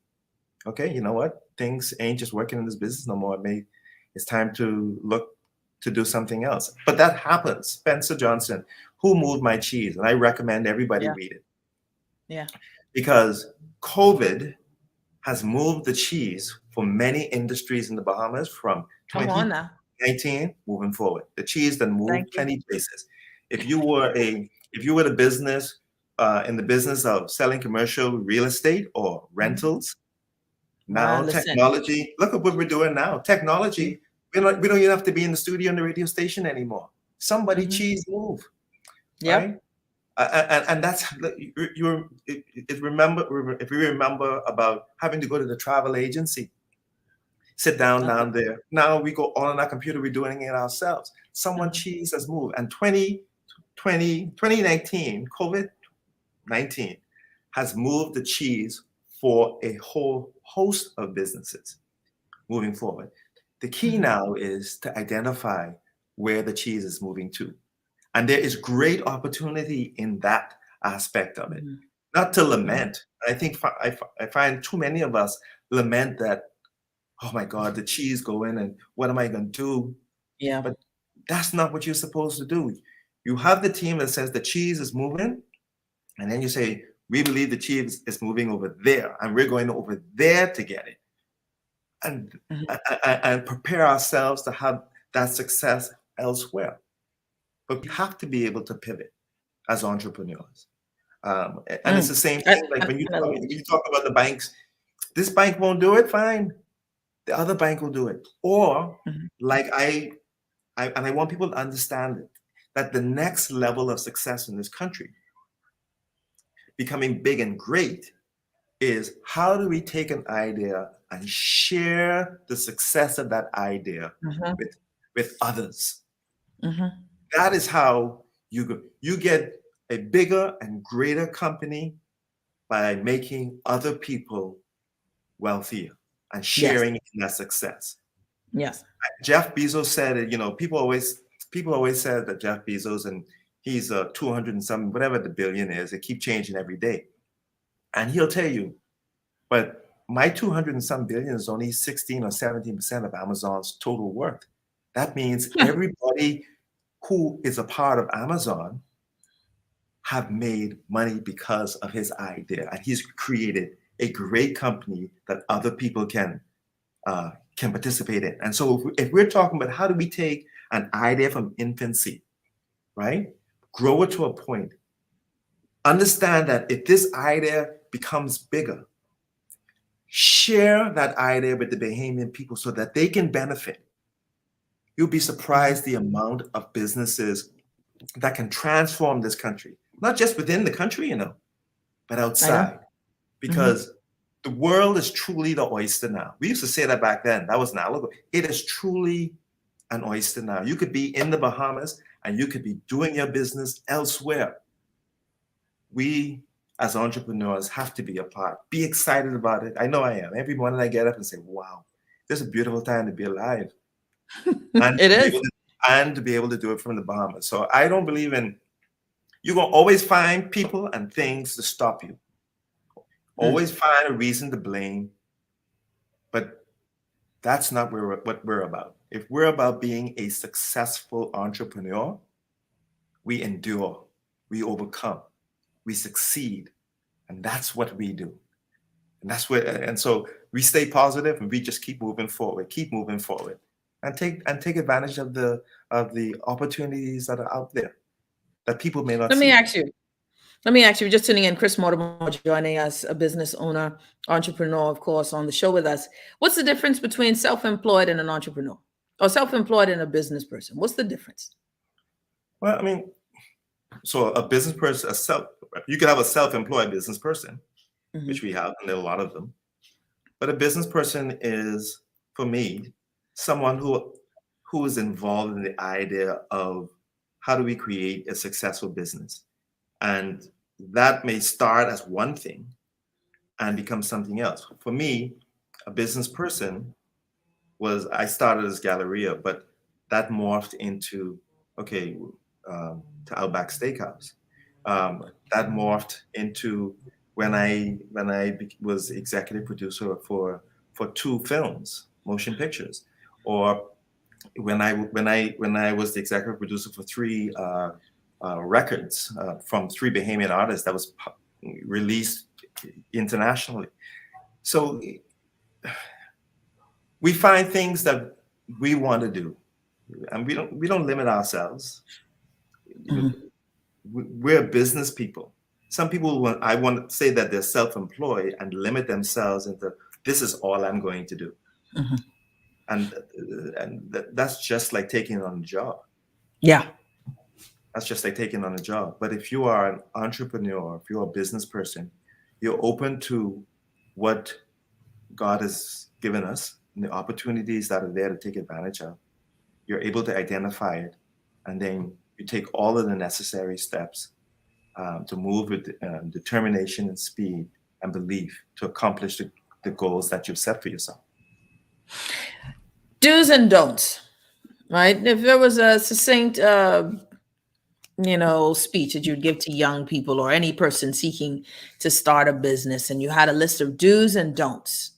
U: okay, you know what? Things ain't just working in this business no more. It's time to look to do something else. But that happens. Spencer Johnson, Who Moved My Cheese? And I recommend everybody read it.
D: Yeah.
U: Because COVID has moved the cheese for many industries in the Bahamas from 2019 moving forward. The cheese that moved plenty places. If you were the business in the business of selling commercial real estate or rentals, now technology, look at what we're doing now. Technology, we don't even have to be in the studio and the radio station anymore. Somebody cheese move. Right? And that's if you remember about having to go to the travel agency, sit down there. Now we go all on our computer, we're doing it ourselves. Someone cheese has moved. And 2019, COVID-19 has moved the cheese for a whole host of businesses moving forward. The key now is to identify where the cheese is moving to. And there is great opportunity in that aspect of it. Not to lament. I think I find too many of us lament that, oh my God, the cheese going and what am I going to do?
D: Yeah.
U: But that's not what you're supposed to do. You have the team that says the cheese is moving, and then you say, we believe the cheese is moving over there, and we're going over there to get it. And prepare ourselves to have that success elsewhere. But we have to be able to pivot as entrepreneurs. And it's the same thing, like when you talk about the banks, this bank won't do it, fine. The other bank will do it. Or like I want people to understand it, that the next level of success in this country, becoming big and great, is how do we take an idea and share the success of that idea with others. That is how you get a bigger and greater company, by making other people wealthier and sharing in that success.
D: Yes.
U: Jeff Bezos said it, you know, people always said that Jeff Bezos, and he's 200 and some, whatever the billion is, it keep changing every day. And he'll tell you, but my 200 and some billion is only 16 or 17% of Amazon's total worth. That means everybody who is a part of Amazon have made money because of his idea, and he's created a great company that other people can participate in. And so if we're talking about how do we take an idea from infancy, right, grow it to a point, understand that if this idea becomes bigger, share that idea with the Bahamian people so that they can benefit. You'll be surprised the amount of businesses that can transform this country, not just within the country, you know, but outside. Because the world is truly the oyster now. We used to say that back then. That was an allegory. It is truly an oyster now. You could be in the Bahamas and you could be doing your business elsewhere. We, as entrepreneurs, have to be a part. Be excited about it. I know I am. Every morning I get up and say, wow, this is a beautiful time to be alive. And
D: It is.
U: And to be able to do it from the Bahamas. So I don't believe in, you're going to always find people and things to stop you. Always find a reason to blame. But that's not what we're about. If we're about being a successful entrepreneur, we endure, we overcome, we succeed. And that's what we do. And so we stay positive and we just keep moving forward, and take advantage of the opportunities that are out there that people may not see.
D: Let me ask you, just tuning in, Chris Mortimer joining us, a business owner, entrepreneur, of course, on the show with us. What's the difference between self-employed and an entrepreneur, or self-employed and a business person? What's the difference?
U: Well, I mean, so a business person, you could have a self-employed business person, which we have, and there are a lot of them. But a business person is, for me, someone who is involved in the idea of how do we create a successful business. And that may start as one thing and become something else. For me, a business person I started as Galleria, but that morphed into, to Outback Steakhouse. That morphed into when I was executive producer for 2 films, motion pictures, or when I was the executive producer for 3 records from 3 Bahamian artists that was released internationally. So we find things that we want to do, and we don't limit ourselves. We're business people. Some people I want to say that they're self-employed and limit themselves into, this is all I'm going to do. And that's just like taking on a job.
D: Yeah.
U: That's just like taking on a job. But if you are an entrepreneur, if you're a business person, you're open to what God has given us and the opportunities that are there to take advantage of. You're able to identify it, and then you take all of the necessary steps to move with determination and speed and belief to accomplish the goals that you've set for yourself.
D: Do's and don'ts, right? If there was a succinct, speech that you'd give to young people or any person seeking to start a business, and you had a list of do's and don'ts,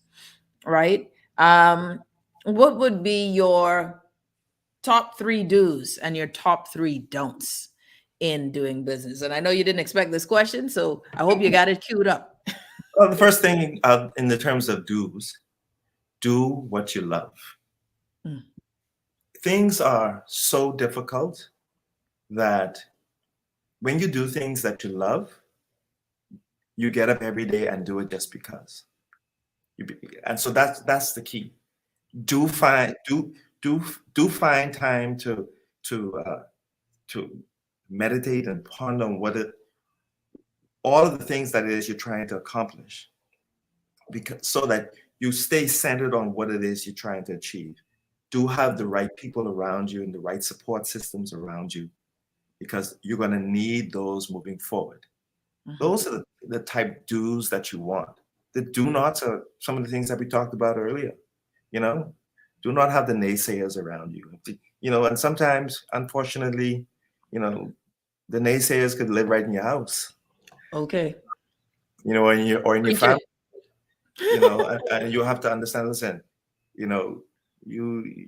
D: right? What would be your top 3 do's and your top 3 don'ts in doing business? And I know you didn't expect this question, so I hope you got it queued up.
U: Well, the first thing in the terms of do's, do what you love. Things are so difficult that when you do things that you love, you get up every day and do it just because. And so that's the key. Do find time to meditate and ponder on all of the things that it is you're trying to accomplish, so that you stay centered on what it is you're trying to achieve. Do have the right people around you and the right support systems around you, because you're going to need those moving forward. Those are the type do's that you want. The do nots are some of the things that we talked about earlier. Do not have the naysayers around you. And sometimes, unfortunately, the naysayers could live right in your house.
D: Okay.
U: Or in your family. And you have to understand, listen, you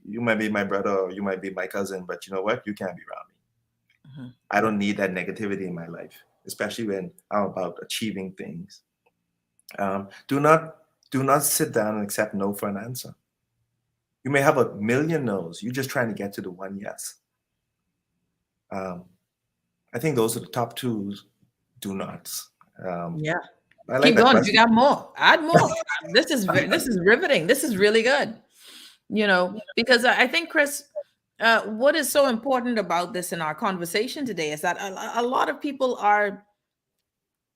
U: might be my brother or you might be my cousin, but you know what? You can't be around me. I don't need that negativity in my life, especially when I'm about achieving things. Do not sit down and accept no for an answer. You may have a million no's. You're just trying to get to the one yes. I think those are the top 2 do nots.
D: Yeah.
U: Like
D: Keep going. If you got more, add more. This is riveting. This is really good. Because I think, Chris, what is so important about this in our conversation today is that a lot of people are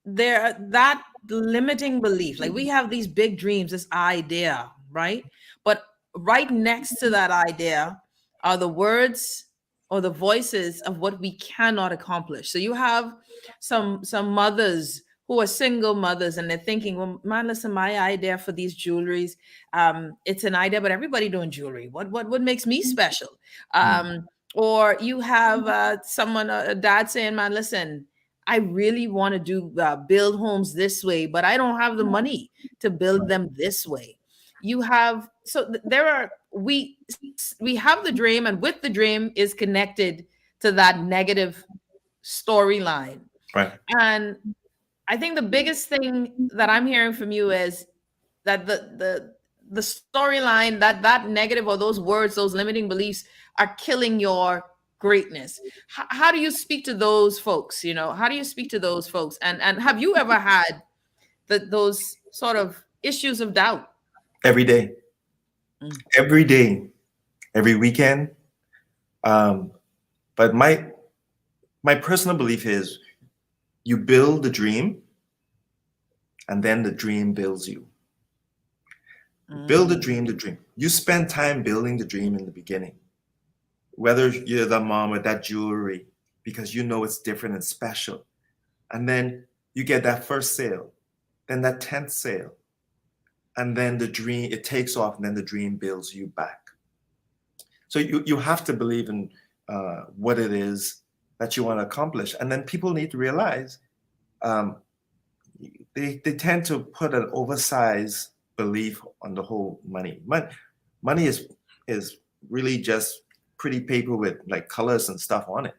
D: there, that limiting belief. Like, we have these big dreams, this idea, right? But right next to that idea are the words or the voices of what we cannot accomplish. So you have some mothers who are single mothers, and they're thinking, well, man, listen, my idea for these jewelries, it's an idea, but everybody doing jewelry. What makes me special? Or you have someone, a dad saying, man, listen, I really want to do build homes this way, but I don't have the money to build them this way. You have, so there are, we have the dream, and with the dream is connected to that negative storyline.
U: Right.
D: And I think the biggest thing that I'm hearing from you is that the storyline, that negative, or those words, those limiting beliefs are killing your greatness. How do you speak to those folks? You know, how do you speak to those folks? And have you ever had those sort of issues of doubt?
U: Every day, every day, every weekend. But my personal belief is you build the dream, and then the dream builds you. Build the dream, You spend time building the dream in the beginning. Whether you're the mom with that jewelry, because you know it's different and special. And then you get that first sale, then that 10th sale. And then the dream, it takes off, and then the dream builds you back. So you have to believe in what it is that you want to accomplish. And then people need to realize they tend to put an oversized belief on the whole money. Money is really just pretty paper with like colors and stuff on it.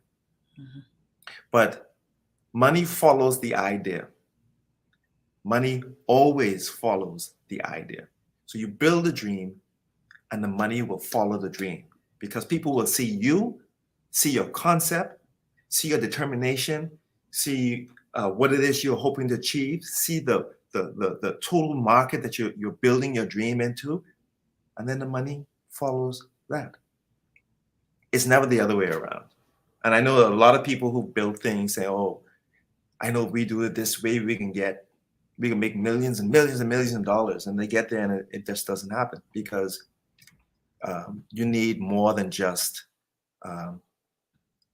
U: But money follows the idea. Money always follows the idea. So you build a dream, and the money will follow the dream, because people will see you, see your concept, see your determination, see what it is you're hoping to achieve, see the total market that you're building your dream into, and then the money follows that. It's never the other way around. And I know a lot of people who build things say, oh, I know if we do it this way, we can make millions and millions and millions of dollars. And they get there and it just doesn't happen, because you need more than just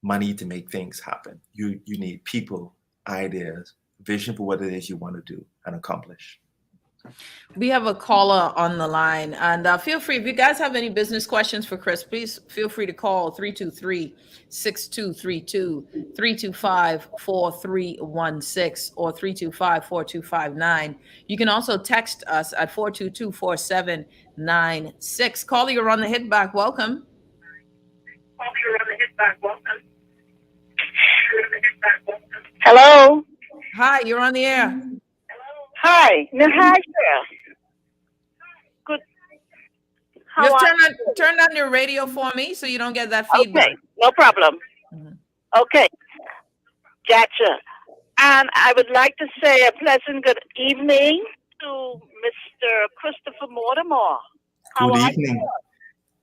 U: money to make things happen. You need people, ideas, vision for what it is you want to do and accomplish.
D: We have a caller on the line, and feel free, if you guys have any business questions for Chris, please feel free to call 323-6232, 325-4316, or 325-4259. You can also text us at 422-4796. Caller, you're on the Hit Back. Welcome.
C: Hello.
D: Hi, you're on the air.
C: Hi, Natasha. Good. How
D: Just
C: are
D: turn on your radio for me so you don't get that feedback.
C: Okay, no problem. Okay, gotcha. And I would like to say a pleasant good evening to Mr. Christopher Mortimer.
U: Good evening.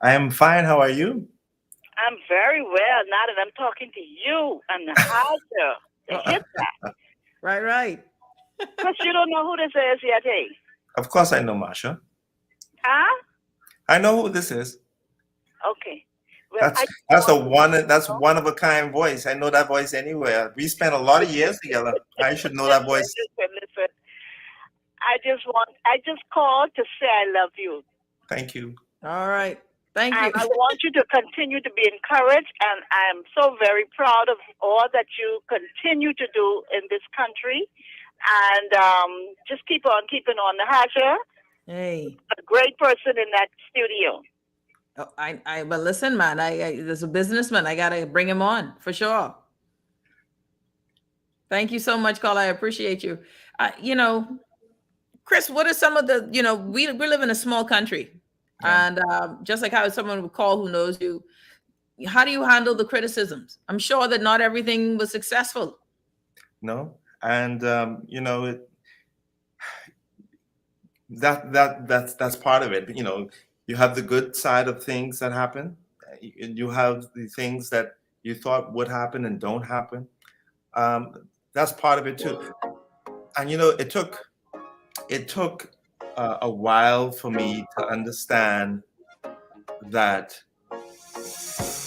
U: I am fine. How are you?
C: I'm very well now that I'm talking to you and Natasha. Hit that.
D: Right.
C: But you don't know who this is yet, eh?
U: Of course I know, Marsha.
C: Huh?
U: I know who this is.
C: Okay. Well,
U: That's one of a kind voice. I know that voice anywhere. We spent a lot of years together. I should know that voice.
C: Listen. I just called to say I love you.
U: Thank you.
D: All right. Thank you.
C: And I want you to continue to be encouraged, and I'm so very proud of all that you continue to do in this country. And just keep on keeping on. Natasha,
D: hey,
C: a great person in that studio.
D: Oh, but listen, man, there's a businessman. I gotta bring him on for sure. Thank you so much, Carl. I appreciate you. Chris, what are some of the, we live in a small country, and just like how someone would call who knows you, how do you handle the criticisms? I'm sure that not everything was successful.
U: No. And that's part of it. You have the good side of things that happen. You have the things that you thought would happen and don't happen. That's part of it too. And it took a while for me to understand that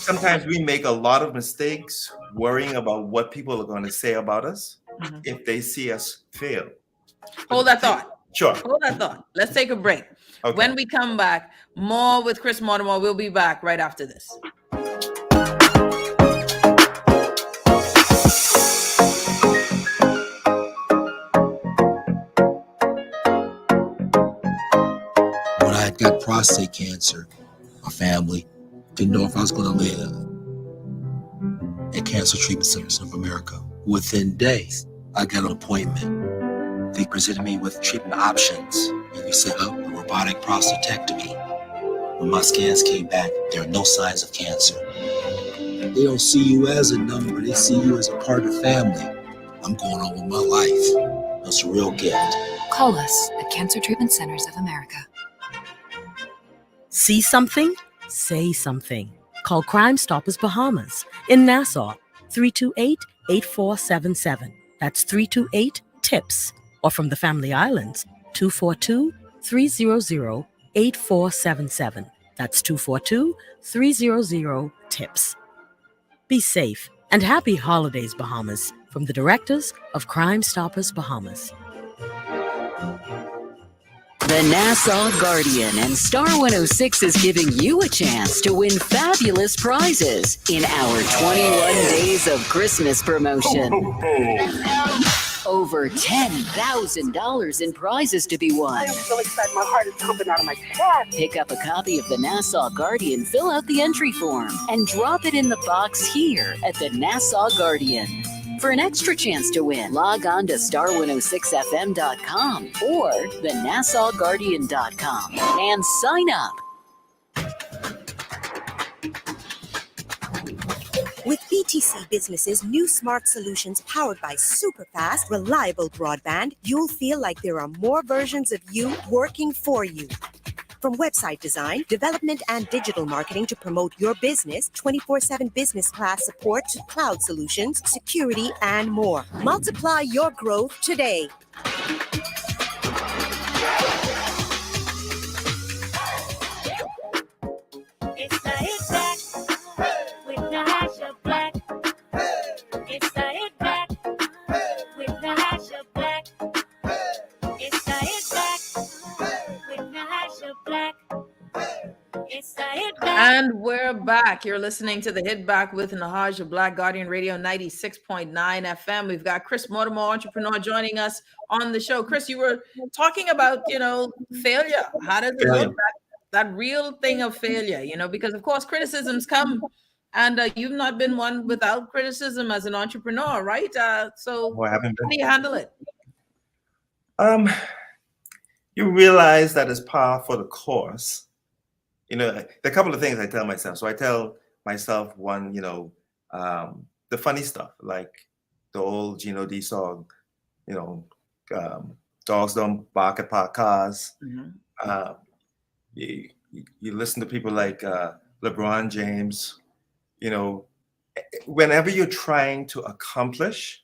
U: sometimes we make a lot of mistakes worrying about what people are going to say about us if they see us fail.
D: Hold that thought.
U: Sure.
D: Hold that thought. Let's take a break.
U: Okay.
D: When we come back, more with Chris Mortimer. We'll be back right after this.
I: When I got prostate cancer, my family didn't know if I was going to live. At Cancer Treatment Centers of America, within days, I got an appointment. They presented me with treatment options, and we set up a robotic prostatectomy. When my scans came back, there are no signs of cancer. They don't see you as a number, they see you as a part of the family. I'm going on with my life. That's a real gift.
J: Call us at Cancer Treatment Centers of America.
G: See something? Say something. Call Crime Stoppers Bahamas in Nassau, 328-8477. That's 328-TIPS. Or from the Family Islands, 242-300-8477. That's 242-300-TIPS. Be safe and happy holidays, Bahamas, from the directors of Crime Stoppers Bahamas.
E: The Nassau Guardian and Star 106 is giving you a chance to win fabulous prizes in our 21 Days of Christmas promotion. Over $10,000 in prizes to be won.
F: I am so excited. My heart is pumping out of my chest.
E: Pick up a copy of the Nassau Guardian, fill out the entry form, and drop it in the box here at the Nassau Guardian. For an extra chance to win, log on to star106fm.com or thenassauguardian.com and sign up.
H: With BTC Business's new smart solutions powered by super fast, reliable broadband, you'll feel like there are more versions of you working for you. From website design, development, and digital marketing to promote your business, 24/7 business class support to cloud solutions, security, and more. Multiply your growth today.
B: It's the hit back with the hash of black. It's the hit back with the hash of black. It's the hit back with the hash of black. It's the hit back.
D: And we're back. You're listening to the Hit Back with Nahaja Black, Guardian Radio 96.9 FM. We've got Chris Mortimer, entrepreneur, joining us on the show. Chris, you were talking about, failure. How does it look? That real thing of failure, because of course criticisms come, and you've not been one without criticism as an entrepreneur, right? So how do you handle it?
U: You realize that it's par for the course. There are a couple of things I tell myself. So I tell myself one, the funny stuff, like the old Gino D song, dogs don't bark at parked cars.
D: Mm-hmm.
U: You listen to people like LeBron James, whenever you're trying to accomplish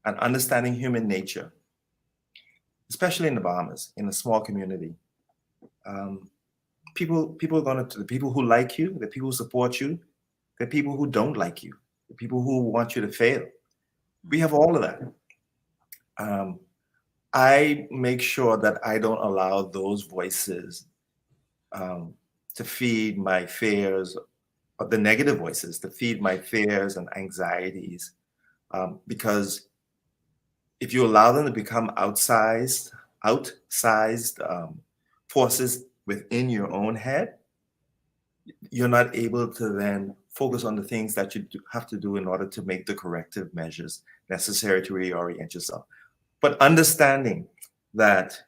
U: and understanding human nature, especially in the Bahamas, in a small community, people are going to, the people who like you, the people who support you, the people who don't like you, the people who want you to fail. We have all of that. I make sure that I don't allow those voices to feed my fears, or the negative voices to feed my fears and anxieties, because if you allow them to become outsized forces within your own head, you're not able to then focus on the things that you have to do in order to make the corrective measures necessary to reorient yourself. But understanding that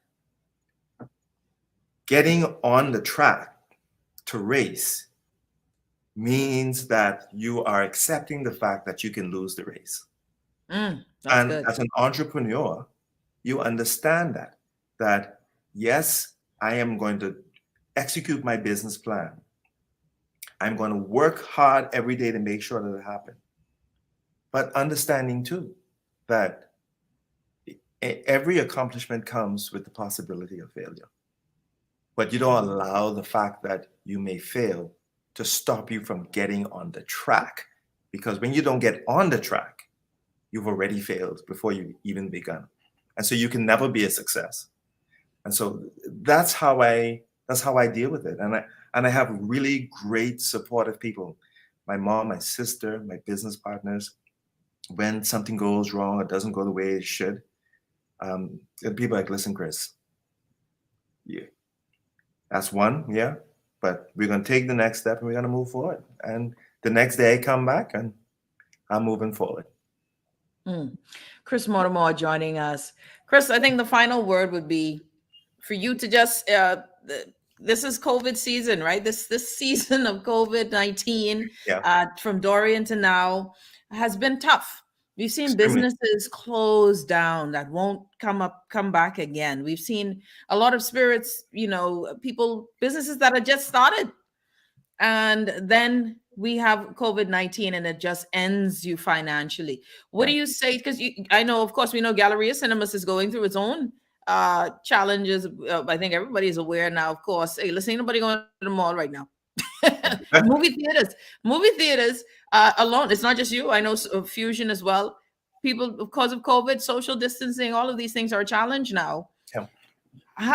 U: getting on the track to race means that you are accepting the fact that you can lose the race.
D: And
U: good. As an entrepreneur, you understand that yes, I am going to execute my business plan. I'm going to work hard every day to make sure that it happens. But understanding too that every accomplishment comes with the possibility of failure. But you don't allow the fact that you may fail to stop you from getting on the track. Because when you don't get on the track, you've already failed before you even begun. And so you can never be a success. And so that's how I deal with it. And I have really great supportive people. My mom, my sister, my business partners. When something goes wrong or doesn't go the way it should, people are like, listen, Chris, yeah, that's one, yeah, but we're going to take the next step and we're going to move forward. And the next day I come back and I'm moving forward.
D: Chris Mortimer joining us. Chris, I think the final word would be for you to just, this is COVID season, right? This season of COVID-19, from Dorian to now, has been tough. We've seen businesses close down that won't come back again. We've seen a lot of spirits, businesses that have just started. And then we have COVID-19 and it just ends you financially. What do you say? Because I know, of course, we know Galleria Cinemas is going through its own challenges. I think everybody is aware now, of course. Hey, listen, ain't nobody going to the mall right now. Movie theaters alone. It's not just you. I know Fusion as well. People, because of COVID, social distancing, all of these things are a challenge now.
U: Yeah.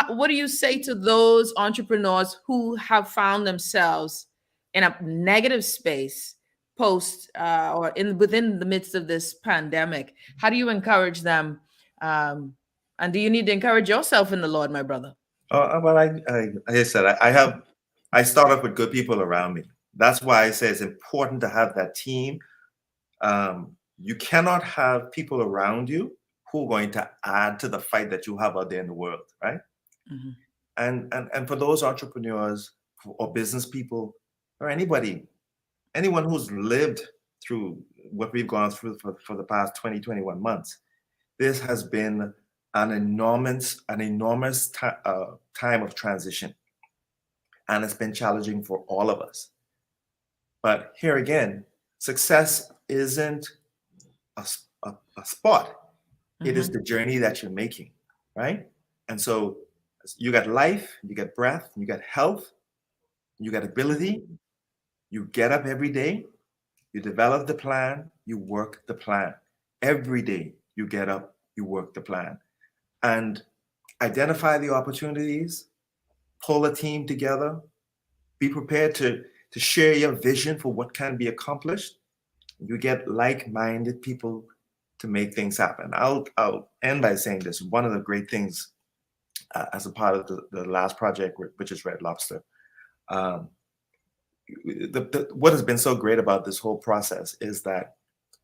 D: What do you say to those entrepreneurs who have found themselves in a negative space post or within the midst of this pandemic? How do you encourage them? And do you need to encourage yourself in the Lord, my brother?
U: Well, like I said, I start off with good people around me. That's why I say it's important to have that team. You cannot have people around you who are going to add to the fight that you have out there in the world, right? Mm-hmm. And for those entrepreneurs or business people or anyone who's lived through what we've gone through for the past 21 months, this has been an enormous time of transition. And it's been challenging for all of us. But here again, success isn't a spot. Mm-hmm. It is the journey that you're making, right? And so you got life, you got breath, you got health, you got ability. You get up every day, you develop the plan, you work the plan. Every day you get up, you work the plan. And identify the opportunities, pull a team together, be prepared to share your vision for what can be accomplished. You get like-minded people to make things happen. I'll end by saying this. One of the great things as a part of the last project, which is Red Lobster, what has been so great about this whole process is that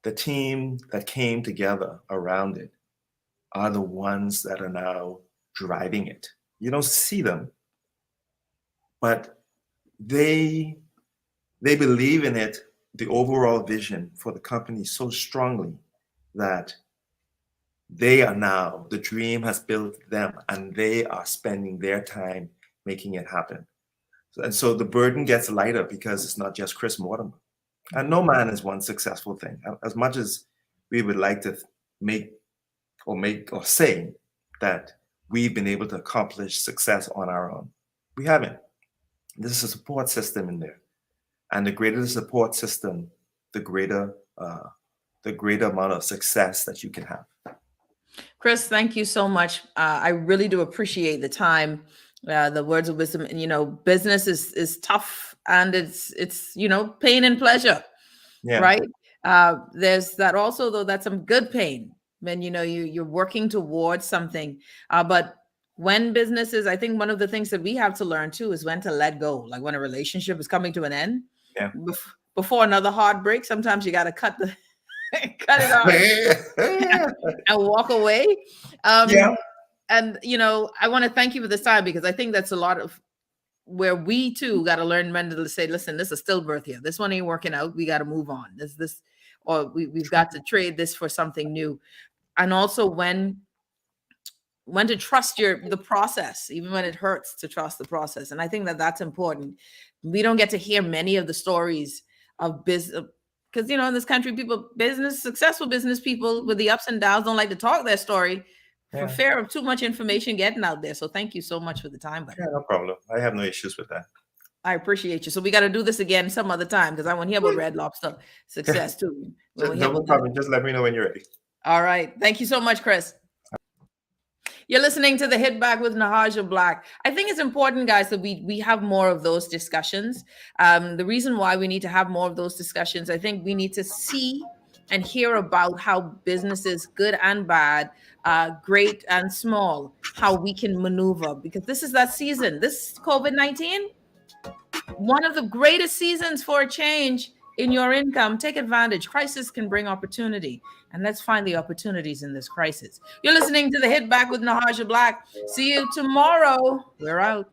U: the team that came together around it are the ones that are now driving it. You don't see them, but they believe in it, the overall vision for the company so strongly that they are now, the dream has built them and they are spending their time making it happen. And so the burden gets lighter because it's not just Chris Mortimer. And no man is one successful thing. As much as we would like to make or say that we've been able to accomplish success on our own, we haven't. There's a support system in there. And the greater the support system, the greater amount of success that you can have.
D: Chris, thank you so much. I really do appreciate the time. The words of wisdom. And business is tough, and it's pain and pleasure, right? There's that also, though, that's some good pain when you're working towards something. But when businesses, I think one of the things that we have to learn too is when to let go. Like when a relationship is coming to an end, before another heartbreak, sometimes you got to cut it off and walk away. And, I want to thank you for this time, because I think that's a lot of where we too got to learn when to say, listen, this is stillbirth here. This one ain't working out. We got to move on. Or we've got to trade this for something new. And also when to trust the process, even when it hurts, to trust the process. And I think that that's important. We don't get to hear many of the stories of business, because, in this country, successful business people with the ups and downs don't like to talk their story for fear of too much information getting out there. So thank you so much for the time.
U: Yeah, no problem. I have no issues with that.
D: I appreciate you. So we got to do this again some other time because I want to hear about Red Lobster success too.
U: No problem. Just let me know when you're ready.
D: All right. Thank you so much, Chris. You're listening to the Hit Back with Nahaja Black. I think it's important, guys, that we have more of those discussions. The reason why we need to have more of those discussions, I think we need to see and hear about how businesses, good and bad, great and small, how we can maneuver, because this is that season. This COVID-19, one of the greatest seasons for a change in your income. Take advantage. Crisis can bring opportunity, and let's find the opportunities in this crisis. You're listening to the Hit Back with Nahaja Black. See you tomorrow. We're out.